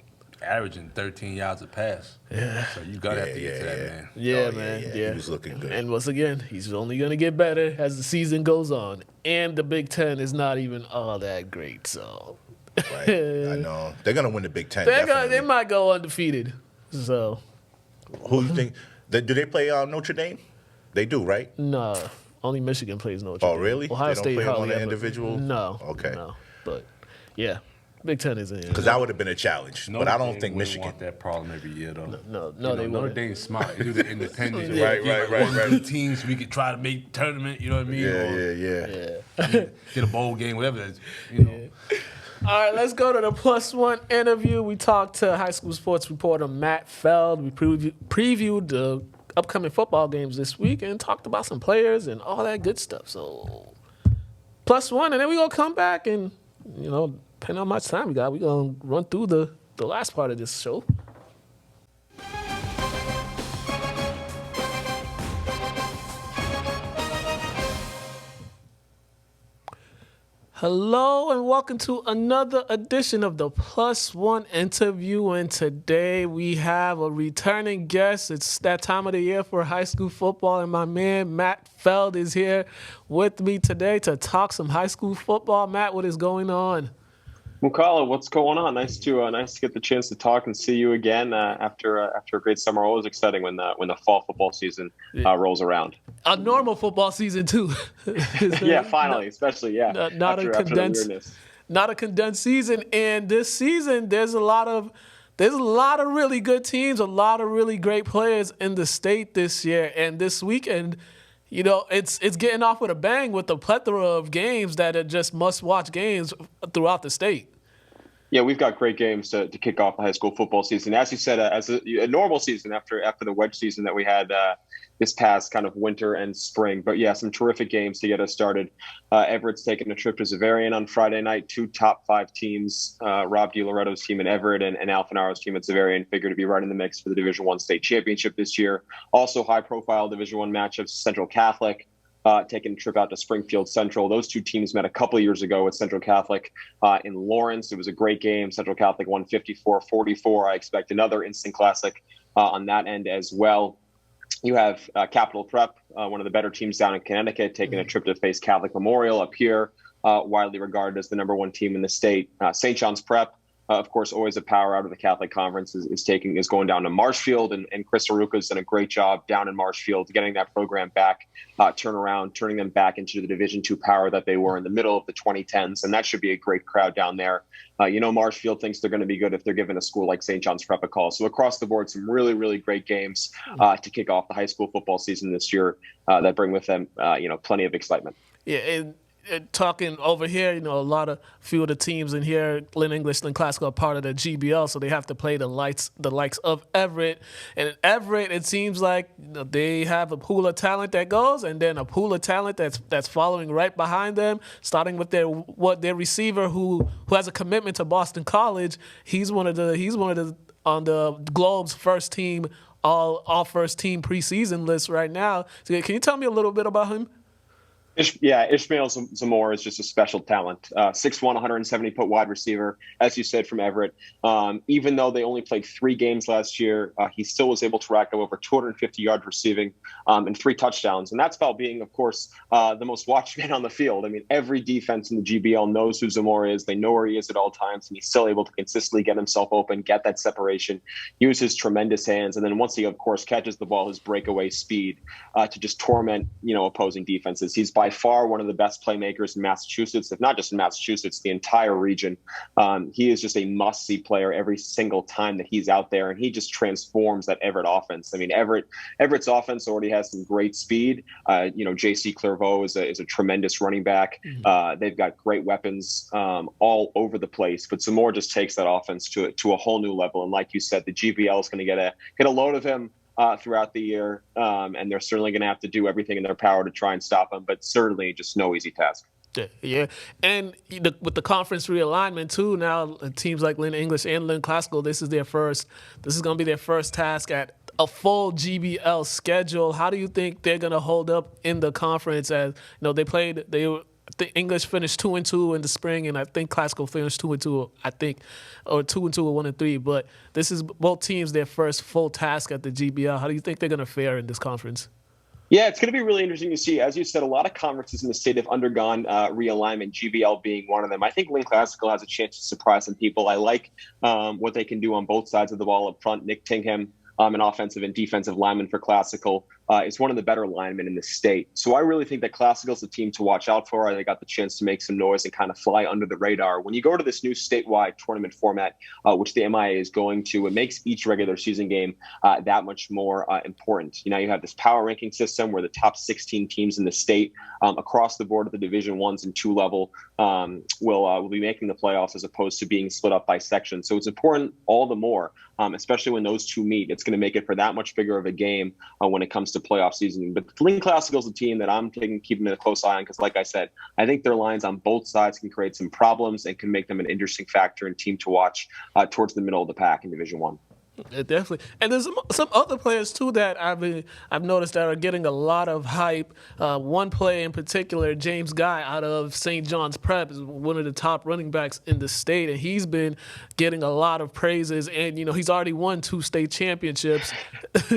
averaging 13 yards a pass. Yeah. So you got to have to get to that, man. Yeah, man. Yeah. He was looking good. And once again, he's only going to get better as the season goes on. And the Big Ten is not even all that great, so. Right. I know. They're going to win the Big Ten, They might go undefeated. So. Who you think? Do they play Notre Dame? They do, right? No. Only Michigan plays Notre Dame. Oh, really? Ohio they don't State play hardly on an ever. individual? No. Okay. No. But, yeah. Big Ten is in. Because that would have been a challenge. But I don't think Michigan. Want that problem every year, though. No, Notre they wouldn't. Dame's smart. They do the independent. Right. Two teams, we could try to make tournament, you know what I mean? Yeah. Get a bowl game, whatever it is, you know. All right, let's go to the +1 interview. We talked to high school sports reporter Matt Feld. We previewed the upcoming football games this week and talked about some players and all that good stuff. So, +1, and then we're going to come back and, depending on how much time we got, we're going to run through the last part of this show. Hello and welcome to another edition of the +1 interview. And today we have a returning guest. It's that time of the year for high school football, and my man Matt Feld is here with me today to talk some high school football. Matt, what is going on? Mukala, what's going on? Nice to get the chance to talk and see you again after a great summer. Always exciting when the fall football season rolls around. A normal football season too. Yeah, finally, especially not a condensed season. And this season, there's a lot of really good teams, a lot of really great players in the state this year. And this weekend, it's getting off with a bang with the plethora of games that are just must-watch games throughout the state. Yeah, we've got great games to kick off the high school football season. As you said, as a normal season after the wedge season that we had this past kind of winter and spring. But yeah, some terrific games to get us started. Everett's taking a trip to Zavarian on Friday night. 2 top 5 teams, Rob DiLoretto's team in Everett and Alfanaro's team at Zavarian, figure to be right in the mix for the Division I state championship this year. Also high-profile Division I matchups, Central Catholic taking a trip out to Springfield Central. Those two teams met a couple of years ago at Central Catholic in Lawrence. It was a great game. Central Catholic won 54-44. I expect another instant classic on that end as well. You have Capital Prep, one of the better teams down in Connecticut, taking a trip to face Catholic Memorial up here, widely regarded as the number 1 team in the state. St. John's Prep, of course, always a power out of the Catholic Conference, is going down to Marshfield, and Chris Aruca's done a great job down in Marshfield, getting that program back, turning them back into the Division II power that they were in the middle of the 2010s, and that should be a great crowd down there. Marshfield thinks they're going to be good if they're giving a school like St. John's Prep a call. So across the board, some really, really great games to kick off the high school football season this year that bring with them, plenty of excitement. Yeah, and talking over here, a few of the teams in here, Lynn English, Lynn Classical, are part of the GBL, so they have to play the likes of Everett. And in Everett, it seems like they have a pool of talent that goes, and then a pool of talent that's following right behind them, starting with their receiver who has a commitment to Boston College. He's one of the on the Globe's first team, all first team preseason list right now. So can you tell me a little bit about him? Ishmael Zamora is just a special talent. 6'1", 170-foot wide receiver, as you said, from Everett. Even though they only played 3 games last year, he still was able to rack up over 250 yards receiving and 3 touchdowns. And that's about being, of course, the most watched man on the field. I mean, every defense in the GBL knows who Zamora is. They know where he is at all times, and he's still able to consistently get himself open, get that separation, use his tremendous hands. And then once he, of course, catches the ball, his breakaway speed to just torment, opposing defenses. He's by far one of the best playmakers in Massachusetts, if not just in Massachusetts, the entire region. He is just a must-see player every single time that he's out there, and he just transforms that Everett offense. I mean, Everett's offense already has some great speed. J.C. Clairvaux is a tremendous running back. They've got great weapons all over the place, but Zamora just takes that offense to a whole new level. And like you said, the GBL is going to get a load of him throughout the year, and they're certainly going to have to do everything in their power to try and stop him, but certainly just no easy task. Yeah, and with the conference realignment too, now teams like Lynn English and Lynn Classical, this is going to be their first task at a full GBL schedule. How do you think they're going to hold up in the conference? As the English finished 2-2 in the spring, and I think Classical finished 2-2. Or 2-2 or 1-3. But this is both teams their first full task at the GBL. How do you think they're going to fare in this conference? Yeah, it's going to be really interesting to see. As you said, a lot of conferences in the state have undergone realignment, GBL being one of them. I think Lynn Classical has a chance to surprise some people. I like what they can do on both sides of the ball up front. Nick Tingham, an offensive and defensive lineman for Classical, is one of the better linemen in the state. So I really think that Classical is a team to watch out for. They got the chance to make some noise and kind of fly under the radar. When you go to this new statewide tournament format, which the MIA is going to, it makes each regular season game that much more important. You have this power ranking system where the top 16 teams in the state across the board at the Division 1s and 2 level will be making the playoffs as opposed to being split up by section. So it's important all the more, especially when those two meet. It's going to make it for that much bigger of a game when it comes to playoff season. But Lynn Classical is a team that I'm keeping a close eye on because, like I said, I think their lines on both sides can create some problems and can make them an interesting factor and team to watch towards the middle of the pack in Division 1. Yeah, definitely. And there's some other players, too, that I've noticed that are getting a lot of hype. One player in particular, James Guy, out of St. John's Prep, is one of the top running backs in the state, and he's been getting a lot of praises. And, he's already won 2 state championships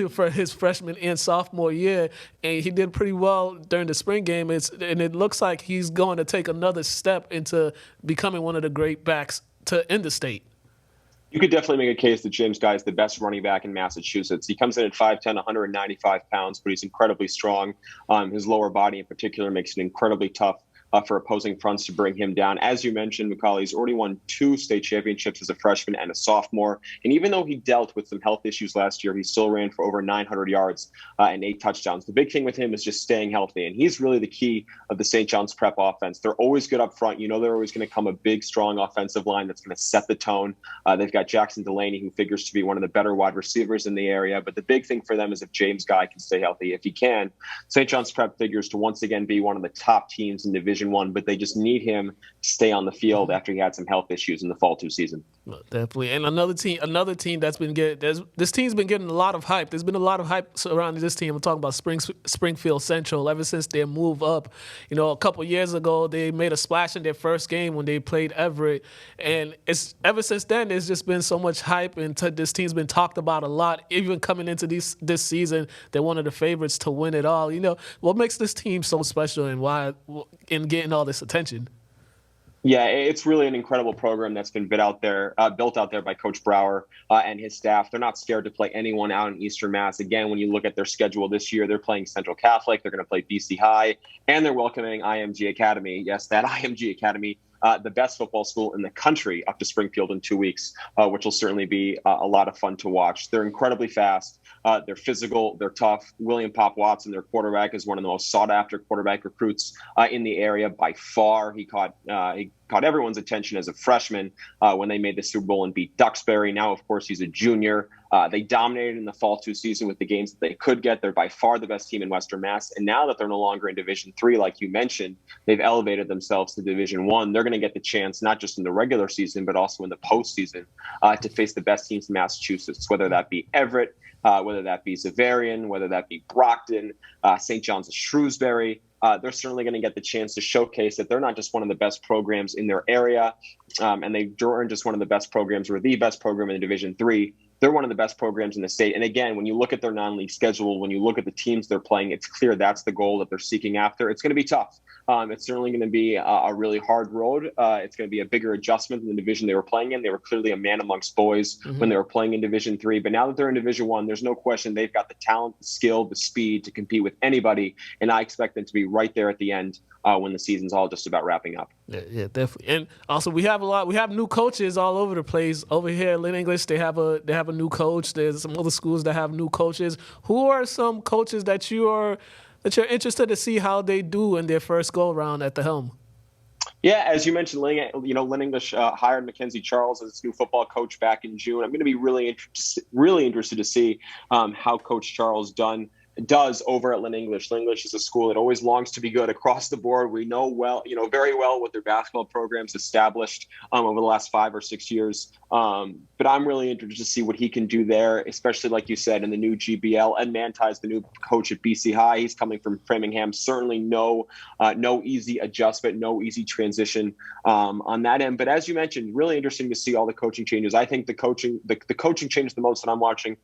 for his freshman and sophomore year, and he did pretty well during the spring game. And it looks like he's going to take another step into becoming one of the great backs to end the state. You could definitely make a case that James Guy is the best running back in Massachusetts. He comes in at 5'10", 195 pounds, but he's incredibly strong. His lower body in particular makes it incredibly tough for opposing fronts to bring him down. As you mentioned, Mukala, he's already won 2 state championships as a freshman and a sophomore. And even though he dealt with some health issues last year, he still ran for over 900 yards and 8 touchdowns. The big thing with him is just staying healthy. And he's really the key of the St. John's Prep offense. They're always good up front. They're always going to come a big, strong offensive line that's going to set the tone. They've got Jackson Delaney, who figures to be one of the better wide receivers in the area. But the big thing for them is if James Guy can stay healthy. If he can, St. John's Prep figures to once again be one of the top teams in Division 1, but they just need him to stay on the field after he had some health issues in the fall 2 season. Definitely. And another team that's been this team's been getting a lot of hype. There's been a lot of hype surrounding this team. I'm talking about Springfield Central ever since their move up. A couple years ago, they made a splash in their first game when they played Everett. And it's ever since then, there's just been so much hype, and this team's been talked about a lot. Even coming into this season, they're one of the favorites to win it all. What makes this team so special and why in getting all this attention? Yeah, it's really an incredible program that's been built out there by Coach Brower and his staff. They're not scared to play anyone out in Eastern Mass. Again, when you look at their schedule this year, they're playing Central Catholic, they're going to play BC High, and they're welcoming Img Academy. Yes, that Img Academy, the best football school in the country, up to Springfield in 2 weeks, which will certainly be a lot of fun to watch. They're incredibly fast. They're physical. They're tough. William Pop Watson, their quarterback, is one of the most sought-after quarterback recruits in the area by far. He caught everyone's attention as a freshman when they made the Super Bowl and beat Duxbury. Now, of course, he's a junior. They dominated in the fall 2 season with the games that they could get. They're by far the best team in Western Mass. And now that they're no longer in Division 3, like you mentioned, they've elevated themselves to Division 1. They're going to get the chance, not just in the regular season, but also in the postseason, to face the best teams in Massachusetts, whether that be Everett, whether that be Xaverian, whether that be Brockton, St. John's of Shrewsbury. They're certainly going to get the chance to showcase that they're not just one of the best programs in their area, and they aren't just one of the best programs or the best program in Division 3. they're one of the best programs in the state. And again, when you look at their non-league schedule, when you look at the teams they're playing, it's clear that's the goal that they're seeking after. It's going to be tough. It's certainly going to be a really hard road. It's going to be a bigger adjustment than the division they were playing in. They were clearly a man amongst boys when they were playing in Division III. But now that they're in Division I, there's no question they've got the talent, the skill, the speed to compete with anybody. And I expect them to be right there at the end when the season's all just about wrapping up. Yeah, definitely. And also, we have new coaches all over the place. Over here at Lynn English, they have a new coach. There's some other schools that have new coaches. Who are some coaches that you're interested to see how they do in their first go around at the helm? Yeah, as you mentioned, Lynn English hired Mackenzie Charles as its new football coach back in June. I'm going to be really interested to see how Coach Charles does over at Lynn English. Lynn English is a school that always longs to be good across the board. We know very well what their basketball program's established over the last 5 or 6 years. But I'm really interested to see what he can do there, especially like you said, in the new GBL. Ed Manti is the new coach at BC High. He's coming from Framingham. Certainly no easy adjustment, no easy transition on that end. But as you mentioned, really interesting to see all the coaching changes. I think the coaching change the most that I'm watching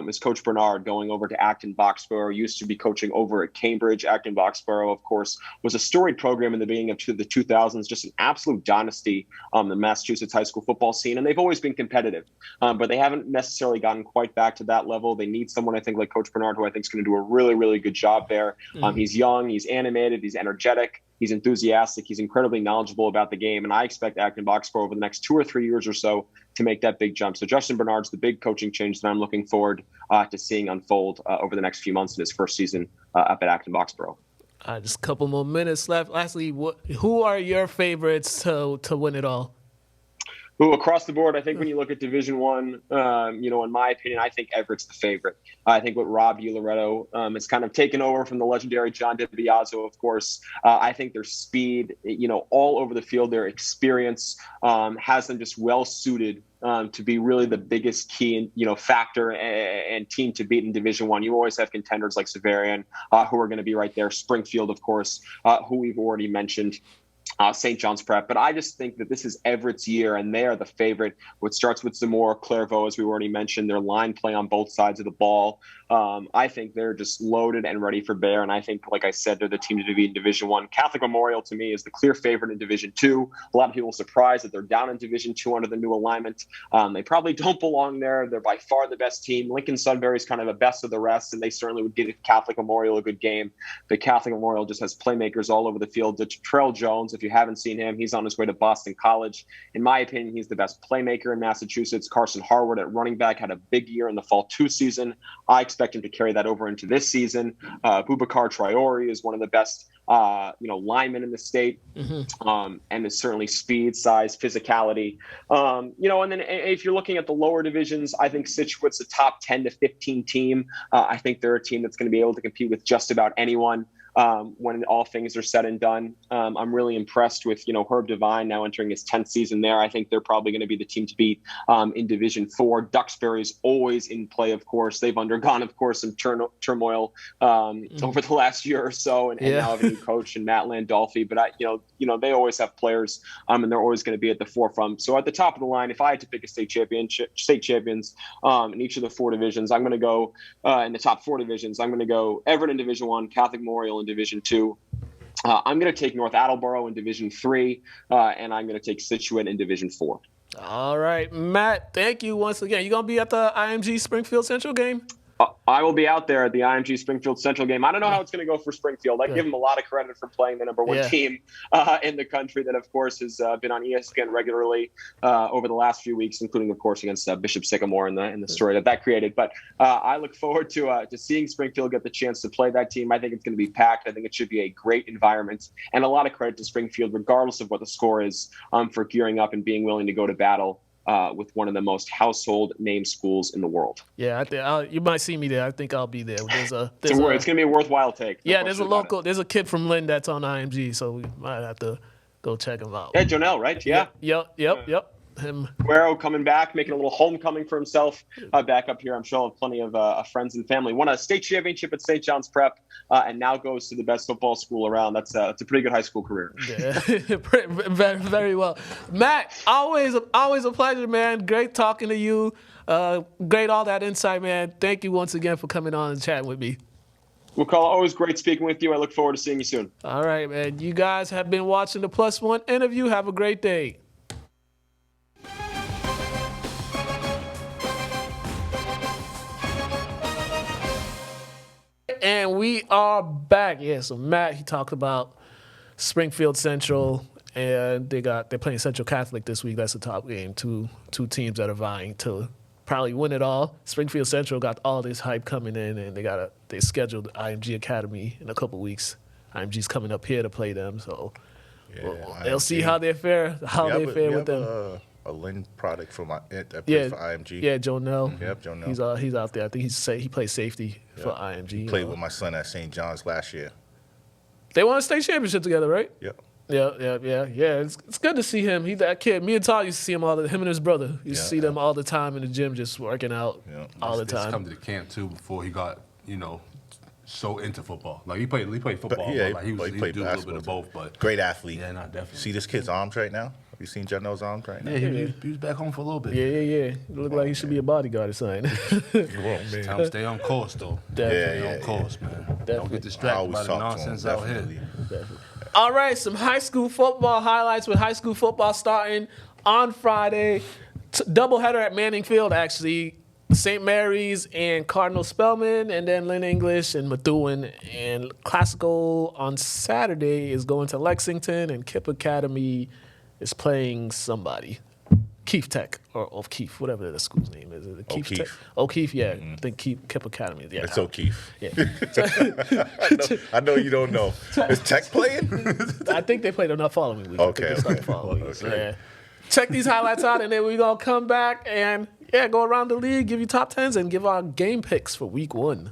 is Coach Bernard going over to Acton-Boxborough. Used to be coaching over at Cambridge. Acton-Boxborough, of course, was a storied program in the beginning of the 2000s, just an absolute dynasty on the Massachusetts high school football scene. And they've always been competitive, but they haven't necessarily gotten quite back to that level. They need someone, I think, like Coach Bernard, who I think is going to do a really, really good job there. He's young, he's animated, he's energetic, he's enthusiastic, he's incredibly knowledgeable about the game. And I expect Acton-Boxborough over the next 2 or 3 years or so to make that big jump. So Justin Bernard's the big coaching change that I'm looking forward to seeing unfold over the next few months in his first season up at Acton-Boxborough. Just a couple more minutes left. Lastly, who are your favorites to win it all? Across the board, I think when you look at Division I, in my opinion, I think Everett's the favorite. I think what Rob Uloretto has kind of taken over from the legendary John DiBiase, of course. I think their speed, all over the field, their experience has them just well suited to be really the biggest key, factor and team to beat in Division I. You always have contenders like Severian, who are going to be right there. Springfield, of course, who we've already mentioned. St. John's Prep. But I just think that this is Everett's year, and they are the favorite. What starts with Zamora, Clairvaux, as we already mentioned, their line play on both sides of the ball. I think they're just loaded and ready for bear. And I think, like I said, they're the team to be in Division I. Catholic Memorial, to me, is the clear favorite in Division II. A lot of people are surprised that they're down in Division II under the new alignment. They probably don't belong there. They're by far the best team. Lincoln Sudbury is kind of the best of the rest, and they certainly would give Catholic Memorial a good game. But Catholic Memorial just has playmakers all over the field. Terrell Jones, if you haven't seen him, he's on his way to Boston College. In my opinion, he's the best playmaker in Massachusetts. Carson Harwood at running back had a big year in the Fall 2 season. I expect him to carry that over into this season. Boubacar Traore is one of the best linemen in the state, and is certainly speed, size, physicality. And then if you're looking at the lower divisions, I think Situate's a top 10 to 15 team. I think they're a team that's going to be able to compete with just about anyone. When all things are said and done. I'm really impressed with, Herb Devine now entering his 10th season there. I think they're probably going to be the team to beat in Division IV. Duxbury is always in play, of course. They've undergone, of course, some turmoil over the last year or so, and now have a new coach and Matt Landolfi. But they always have players, and they're always going to be at the forefront. So at the top of the line, if I had to pick a state champions in each of the 4 divisions, I'm going to go in the top 4 divisions. I'm going to go Everett in Division I, Catholic Memorial in Division II. I'm going to take North Attleboro in Division III, and I'm going to take Scituate in Division IV. All right, Matt, thank you once again. You going to be at the IMG Springfield Central game? I will be out there at the IMG Springfield Central game. I don't know how it's going to go for Springfield. I give them a lot of credit for playing the number 1 team in the country that, of course, has been on ESPN regularly over the last few weeks, including, of course, against Bishop Sycamore in the story that created. But I look forward to seeing Springfield get the chance to play that team. I think it's going to be packed. I think it should be a great environment, and a lot of credit to Springfield, regardless of what the score is, for gearing up and being willing to go to battle with one of the most household name schools in the world. Yeah, I think you might see me there. I think I'll be there. It's going to be a worthwhile take. There's a kid from Lynn that's on IMG, so we might have to go check him out. Yeah, Jonelle, right? Yeah. Yep. him. Guerrero coming back, making a little homecoming for himself back up here. I'm sure he'll have plenty of friends and family. Won a state championship at St. John's Prep and now goes to the best football school around. That's a pretty good high school career. Yeah, very, very well. Matt, always a pleasure, man. Great talking to you. Great all that insight, man. Thank you once again for coming on and chatting with me. Mukala, always great speaking with you. I look forward to seeing you soon. All right, man. You guys have been watching the Plus One interview. Have a great day. And we are back. Yeah, so Matt, he talked about Springfield Central, and they're playing Central Catholic this week. That's a top game. Two teams that are vying to probably win it all. Springfield Central got all this hype coming in, and they scheduled Img Academy in a couple weeks. IMG's coming up here to play them, so they'll see how they fare. With them. A Lynn product from that plays for IMG. Yeah, Joe Nell. Yep, Joe Nell. He's out there. I think he plays safety for IMG. He played with my son at St. John's last year. They won a state championship together, right? Yep. Yeah. It's good to see him. He's that kid. Me and Todd used to see him him and his brother. Used to see them all the time in the gym, just working out all the time. He's come to the camp too before he got so into football. Like he played football. Yeah, like he played basketball. a little bit of both, but great athlete. Yeah, not definitely. See this kid's arms right now? Have you seen Janelle's arms right now? Yeah, he was back home for a little bit. Yeah. He looked like he should be a bodyguard or something. Tell him stay on course, though. Definitely. Stay on course, man. Definitely. Don't get distracted by the nonsense out here. Definitely. All right, some high school football highlights with high school football starting on Friday. Doubleheader at Manning Field, actually. St. Mary's and Cardinal Spellman, and then Lynn English and Methuen. And Classical on Saturday is going to Lexington, and Img Academy is playing somebody. Keefe Tech, or O'Keefe, whatever the school's name is. Is it Keefe O'Keefe. Tech? O'Keefe, yeah. I think Img Academy. Yeah, It's O'Keefe. Yeah. I know you don't know. Is Tech playing? I think they played enough following week. Okay, I think they started okay. following week. So, Okay. yeah. Check these highlights out, and then we're going to come back and, go around the league, give you top 10s, and give our game picks for week 1.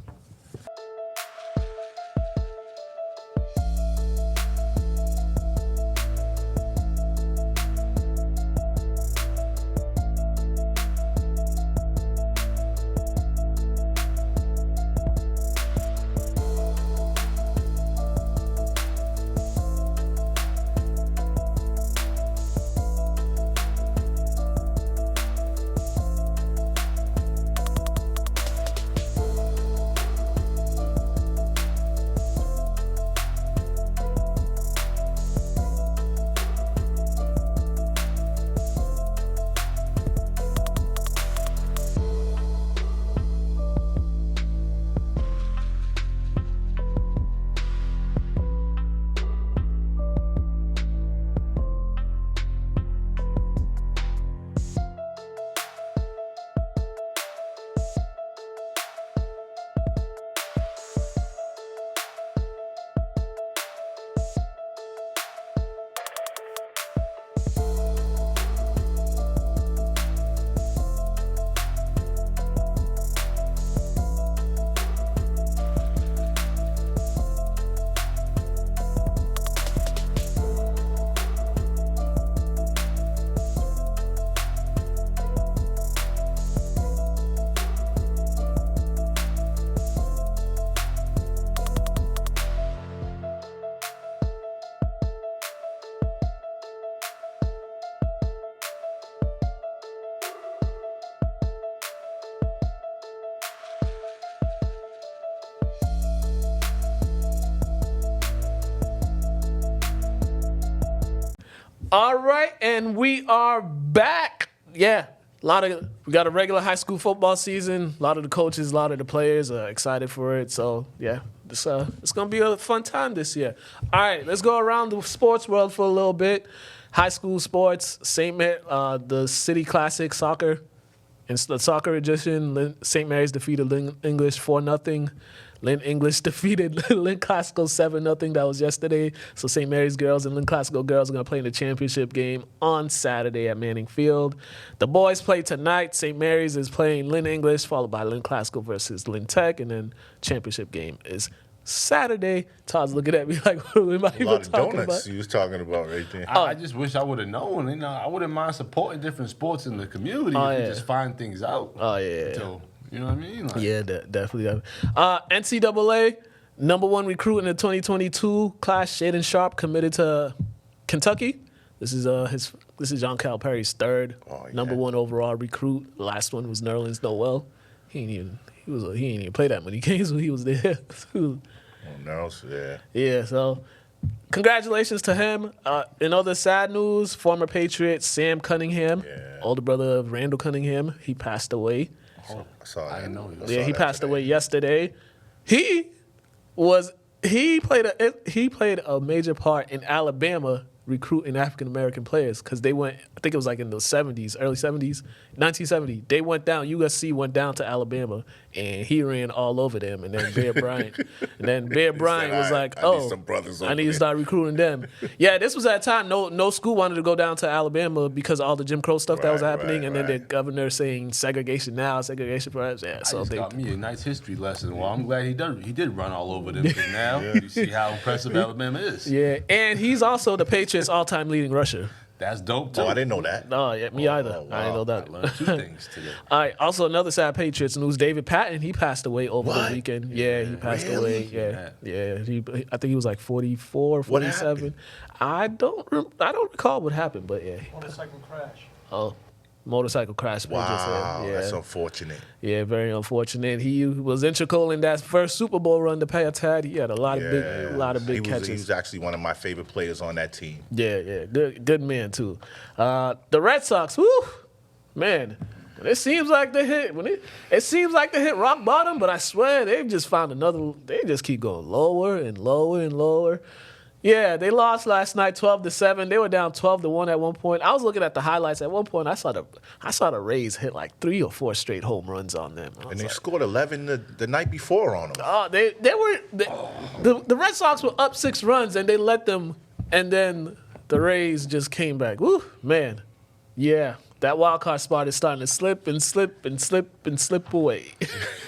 All right, and we are back. Yeah, we got a regular high school football season. A lot of the coaches, a lot of the players are excited for it. So yeah, it's gonna be a fun time this year. All right, let's go around the sports world for a little bit. High school sports, the City Classic soccer, in the soccer edition, St. Mary's defeated Lynn English 4-0. Lynn English defeated Lynn Classical 7-0. That was yesterday. So St. Mary's girls and Lynn Classical girls are going to play in the championship game on Saturday at Manning Field. The boys play tonight. St. Mary's is playing Lynn English, followed by Lynn Classical versus Lynn Tech. And then championship game is Saturday. Todd's looking at me like, what am I A even lot of talking donuts about? you was talking about right there. I just wish I would have known. You know, I wouldn't mind supporting different sports in the community if yeah. you just find things out. Oh, yeah. So, you know what I mean? Like, Yeah, definitely. NCAA, number one recruit in the 2022 class, Shaden Sharp, committed to Kentucky. This is John Calipari's third number one overall recruit. Last one was Nerlens Noel. He ain't even play that many games when he was there. Yeah, so congratulations to him. In other sad news, former Patriot Sam Cunningham, older brother of Randall Cunningham, he passed away. I saw that. I didn't know he was. Yeah, he passed away yesterday. He played a major part in Alabama recruiting African American players because they went, I think it was like in the 70s, early 70s, 1970. They went down, USC went down to Alabama, and he ran all over them. And then Bear Bryant, was like, I need some brothers I over need to there." start recruiting them. Yeah, this was that time. No school wanted to go down to Alabama because of all the Jim Crow stuff that was happening, and then the governor saying segregation now, segregation perhaps. Yeah, so I just they got me a nice history lesson. Well, I'm glad he did run all over them. Because now you see how impressive Alabama is. Yeah, and he's also the Patriots' all-time leading rusher. That's dope too. Oh, I didn't know that. No, yeah, me either. wow. I didn't know that. I learned two things today. All right. Also, another sad Patriots news. David Patton, he passed away over the weekend. Yeah, he passed away. Yeah. I think he was like 44, 47. I don't recall what happened, but yeah. Motorcycle crash. Oh, motorcycle crash. Wow, Yeah. that's unfortunate. Yeah, very unfortunate. He was integral in that first Super Bowl run the Pats had. He had a lot of big catches. He was actually one of my favorite players on that team. Yeah, good man too. The Red Sox, man. It seems like they hit rock bottom, but I swear they've just found another. They just keep going lower and lower and lower. Yeah, they lost last night, 12-7. They were down 12-1 at one point. I was looking at the highlights at one point. I saw the Rays hit like 3 or 4 straight home runs on them. And they scored 11 the night before on them. Oh, the Red Sox were up 6 runs and they let them, and then the Rays just came back. Woo, man. Yeah, that wild card spot is starting to slip and slip and slip and slip away.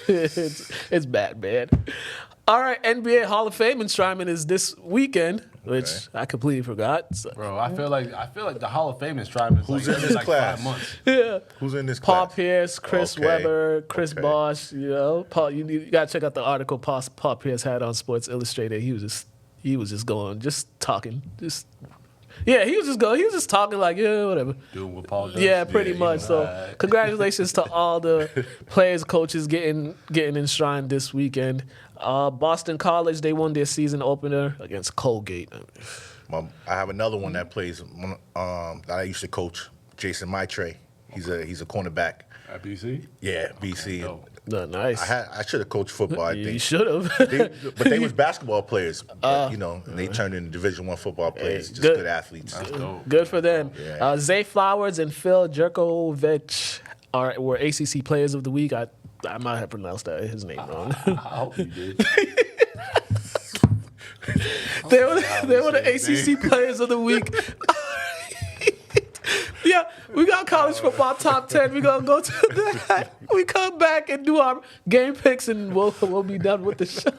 it's bad, man. All right, NBA Hall of Fame enshrinement is this weekend, which I completely forgot. So. Bro, I feel like the Hall of Fame enshrinement is Who's in this like class? 5 months. Yeah. Who's in this Paul class? Pierce, Chris Webber, Chris Bosh. You know, Paul. You gotta check out the article Paul Pierce had on Sports Illustrated. He was just talking. Yeah, he was just talking like, yeah, whatever. Doing what Paul does. Yeah, pretty much. So, congratulations to all the players, coaches getting enshrined this weekend. Boston College, they won their season opener against Colgate. I have another one that plays that I used to coach, Jason Maitrey. He's a cornerback. At BC? Yeah, BC. No, nice. I should have coached football. I think You should have. but they was basketball players. And they turned into Division I football players. Just good athletes. Good for them. Yeah. Zay Flowers and Phil Jerkovich were ACC Players of the Week. I might have pronounced his name wrong. I hope you did. They were the ACC Players of the Week. Yeah, we got college football top 10. We're going to go to that. We come back and do our game picks, and we'll be done with the show.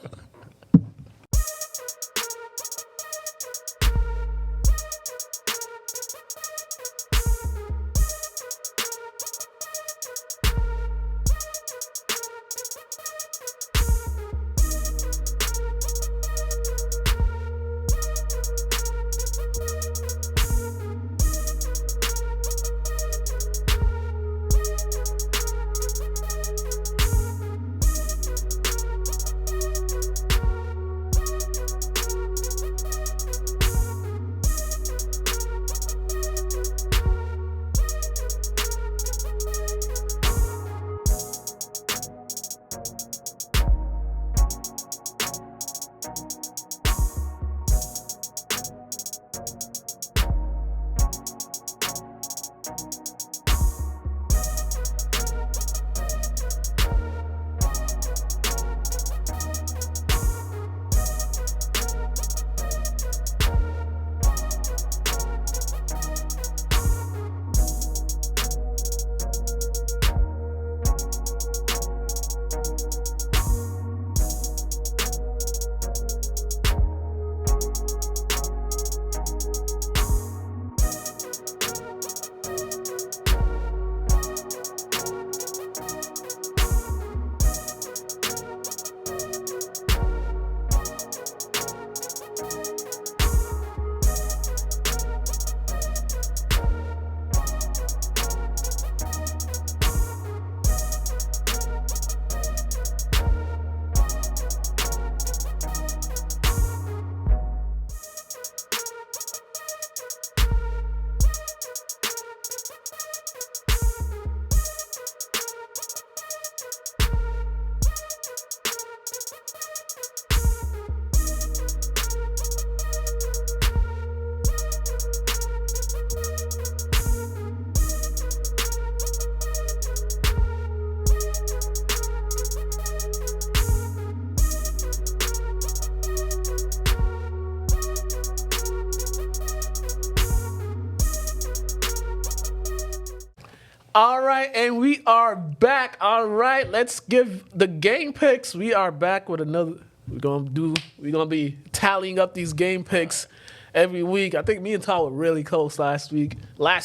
right, and we are back. All right, let's give the game picks. We are back with another. We're gonna be tallying up these game picks every week. I think me and Todd were really close last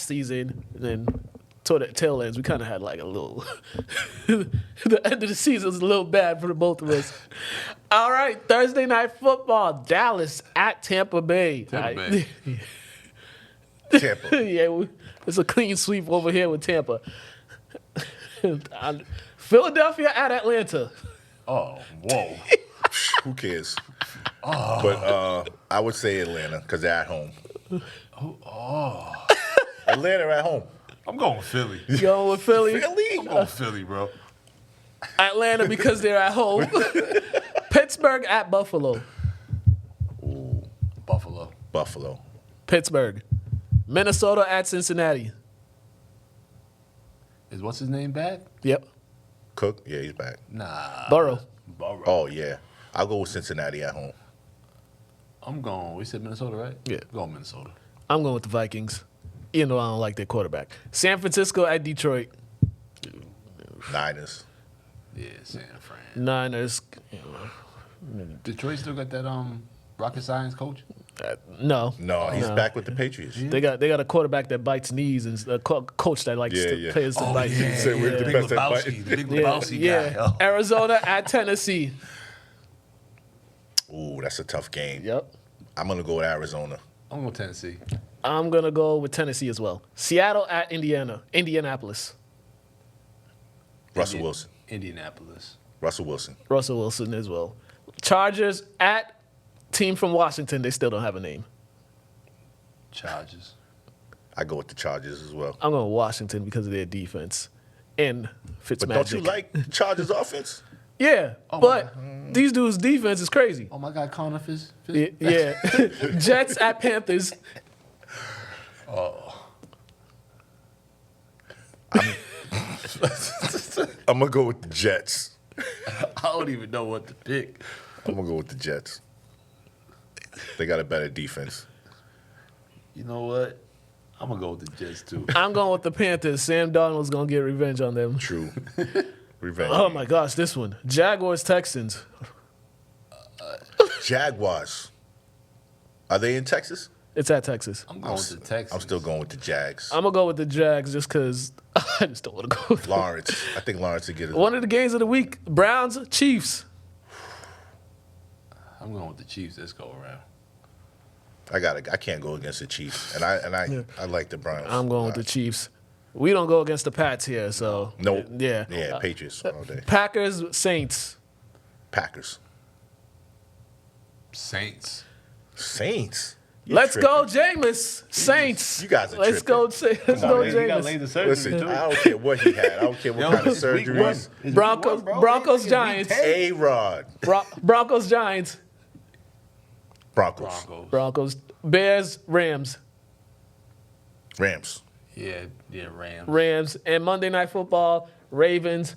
season, and then toward the tail ends, we kind of had like a little. The end of the season was a little bad for the both of us. All right, Thursday night football, Dallas at Tampa Bay. Tampa Tampa. Yeah, it's a clean sweep over here with Tampa. Philadelphia at Atlanta. Oh, whoa. Who cares? But I would say Atlanta because they're at home. Atlanta at home. I'm going with Philly. You going with Philly? I'm going with Philly, bro. Atlanta because they're at home. Pittsburgh at Buffalo. Ooh, Buffalo. Pittsburgh. Minnesota at Cincinnati. Is what's his name back? Yep. Cook? Yeah, he's back. Nah. Burrow. Oh, yeah. I'll go with Cincinnati at home. I'm going. We said Minnesota, right? Yeah. I'm going Minnesota. I'm going with the Vikings. Even though I don't like their quarterback. San Francisco at Detroit. Niners. Yeah, San Fran. Niners. Detroit still got that rocket science coach? No. No, he's back with the Patriots. They got a quarterback that bites knees and a coach that likes players to bite. He said we're the Big best at Lebowski. biting. The big Lebowski guy. Oh. Arizona at Tennessee. Ooh, that's a tough game. Yep. I'm going to go with Arizona. I'm going Tennessee. I'm going to go with Tennessee as well. Seattle at Indianapolis. Russell Wilson. Indianapolis. Russell Wilson. Russell Wilson as well. Chargers at team from Washington. They still don't have a name. Chargers. I go with the Chargers as well. I'm going with Washington because of their defense and Fitzmagic. But don't you like Chargers offense? Yeah, but these dudes' defense is crazy. Oh, my God, Connor Fizz. Yeah. Jets at Panthers. I'm going to go with the Jets. I don't even know what to pick. I'm going to go with the Jets. They got a better defense. You know what? I'm going to go with the Jets, too. I'm going with the Panthers. Sam Darnold's going to get revenge on them. True. Revenge. Oh, my gosh, this one. Jaguars, Texans. Jaguars. Are they in Texas? It's at Texas. I'm going with the Texans. I'm still going with the Jags. I'm going to go with the Jags just because I just don't want to go with them. Lawrence. I think Lawrence will get it. One of the games of the week, Browns, Chiefs. I'm going with the Chiefs this go around. I can't go against the Chiefs. And I like the Browns. I'm going with the Chiefs. We don't go against the Pats here, so. Nope. Yeah. Yeah, Patriots all day. Packers, Saints. Packers. Saints. Saints. You Let's tripping. go, Jameis. Saints. You guys are Let's tripping. go, Jameis. Listen, I don't care what he had. I don't care what kind of surgeries. Broncos, Giants. A-Rod. Broncos, Giants. Broncos. Bears, Rams. Rams. Yeah, Rams. Rams. And Monday Night Football, Ravens,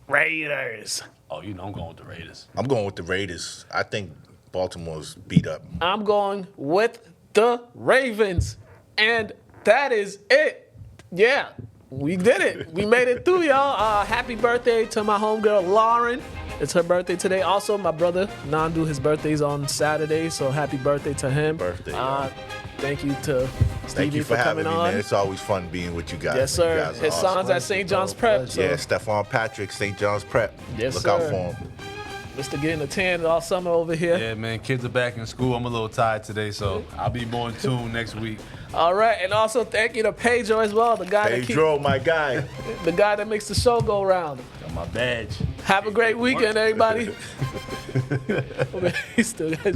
Raiders. Oh, you know I'm going with the Raiders. I'm going with the Raiders. I think Baltimore's beat up. I'm going with the Ravens. And that is it. Yeah, we did it. We made it through, y'all. Happy birthday to my homegirl, Lauren. It's her birthday today. Also, my brother, Nandu, his birthday's on Saturday, so happy birthday to him. Thank you to Stevie for having coming me, on. man. It's always fun being with you guys. Yes, You sir. guys are His awesome. son's at St. John's Prep. So. Yeah, Stephon Patrick, St. John's Prep. Yes, Look out sir. for him. Mr. getting a tan all summer over here. Yeah, man, kids are back in school. I'm a little tired today, so I'll be more in tune next week. All right, and also thank you to Pedro as well, the guy Pedro, my guy. the guy that makes the show go round. Got my badge. Have a great weekend, everybody. He still got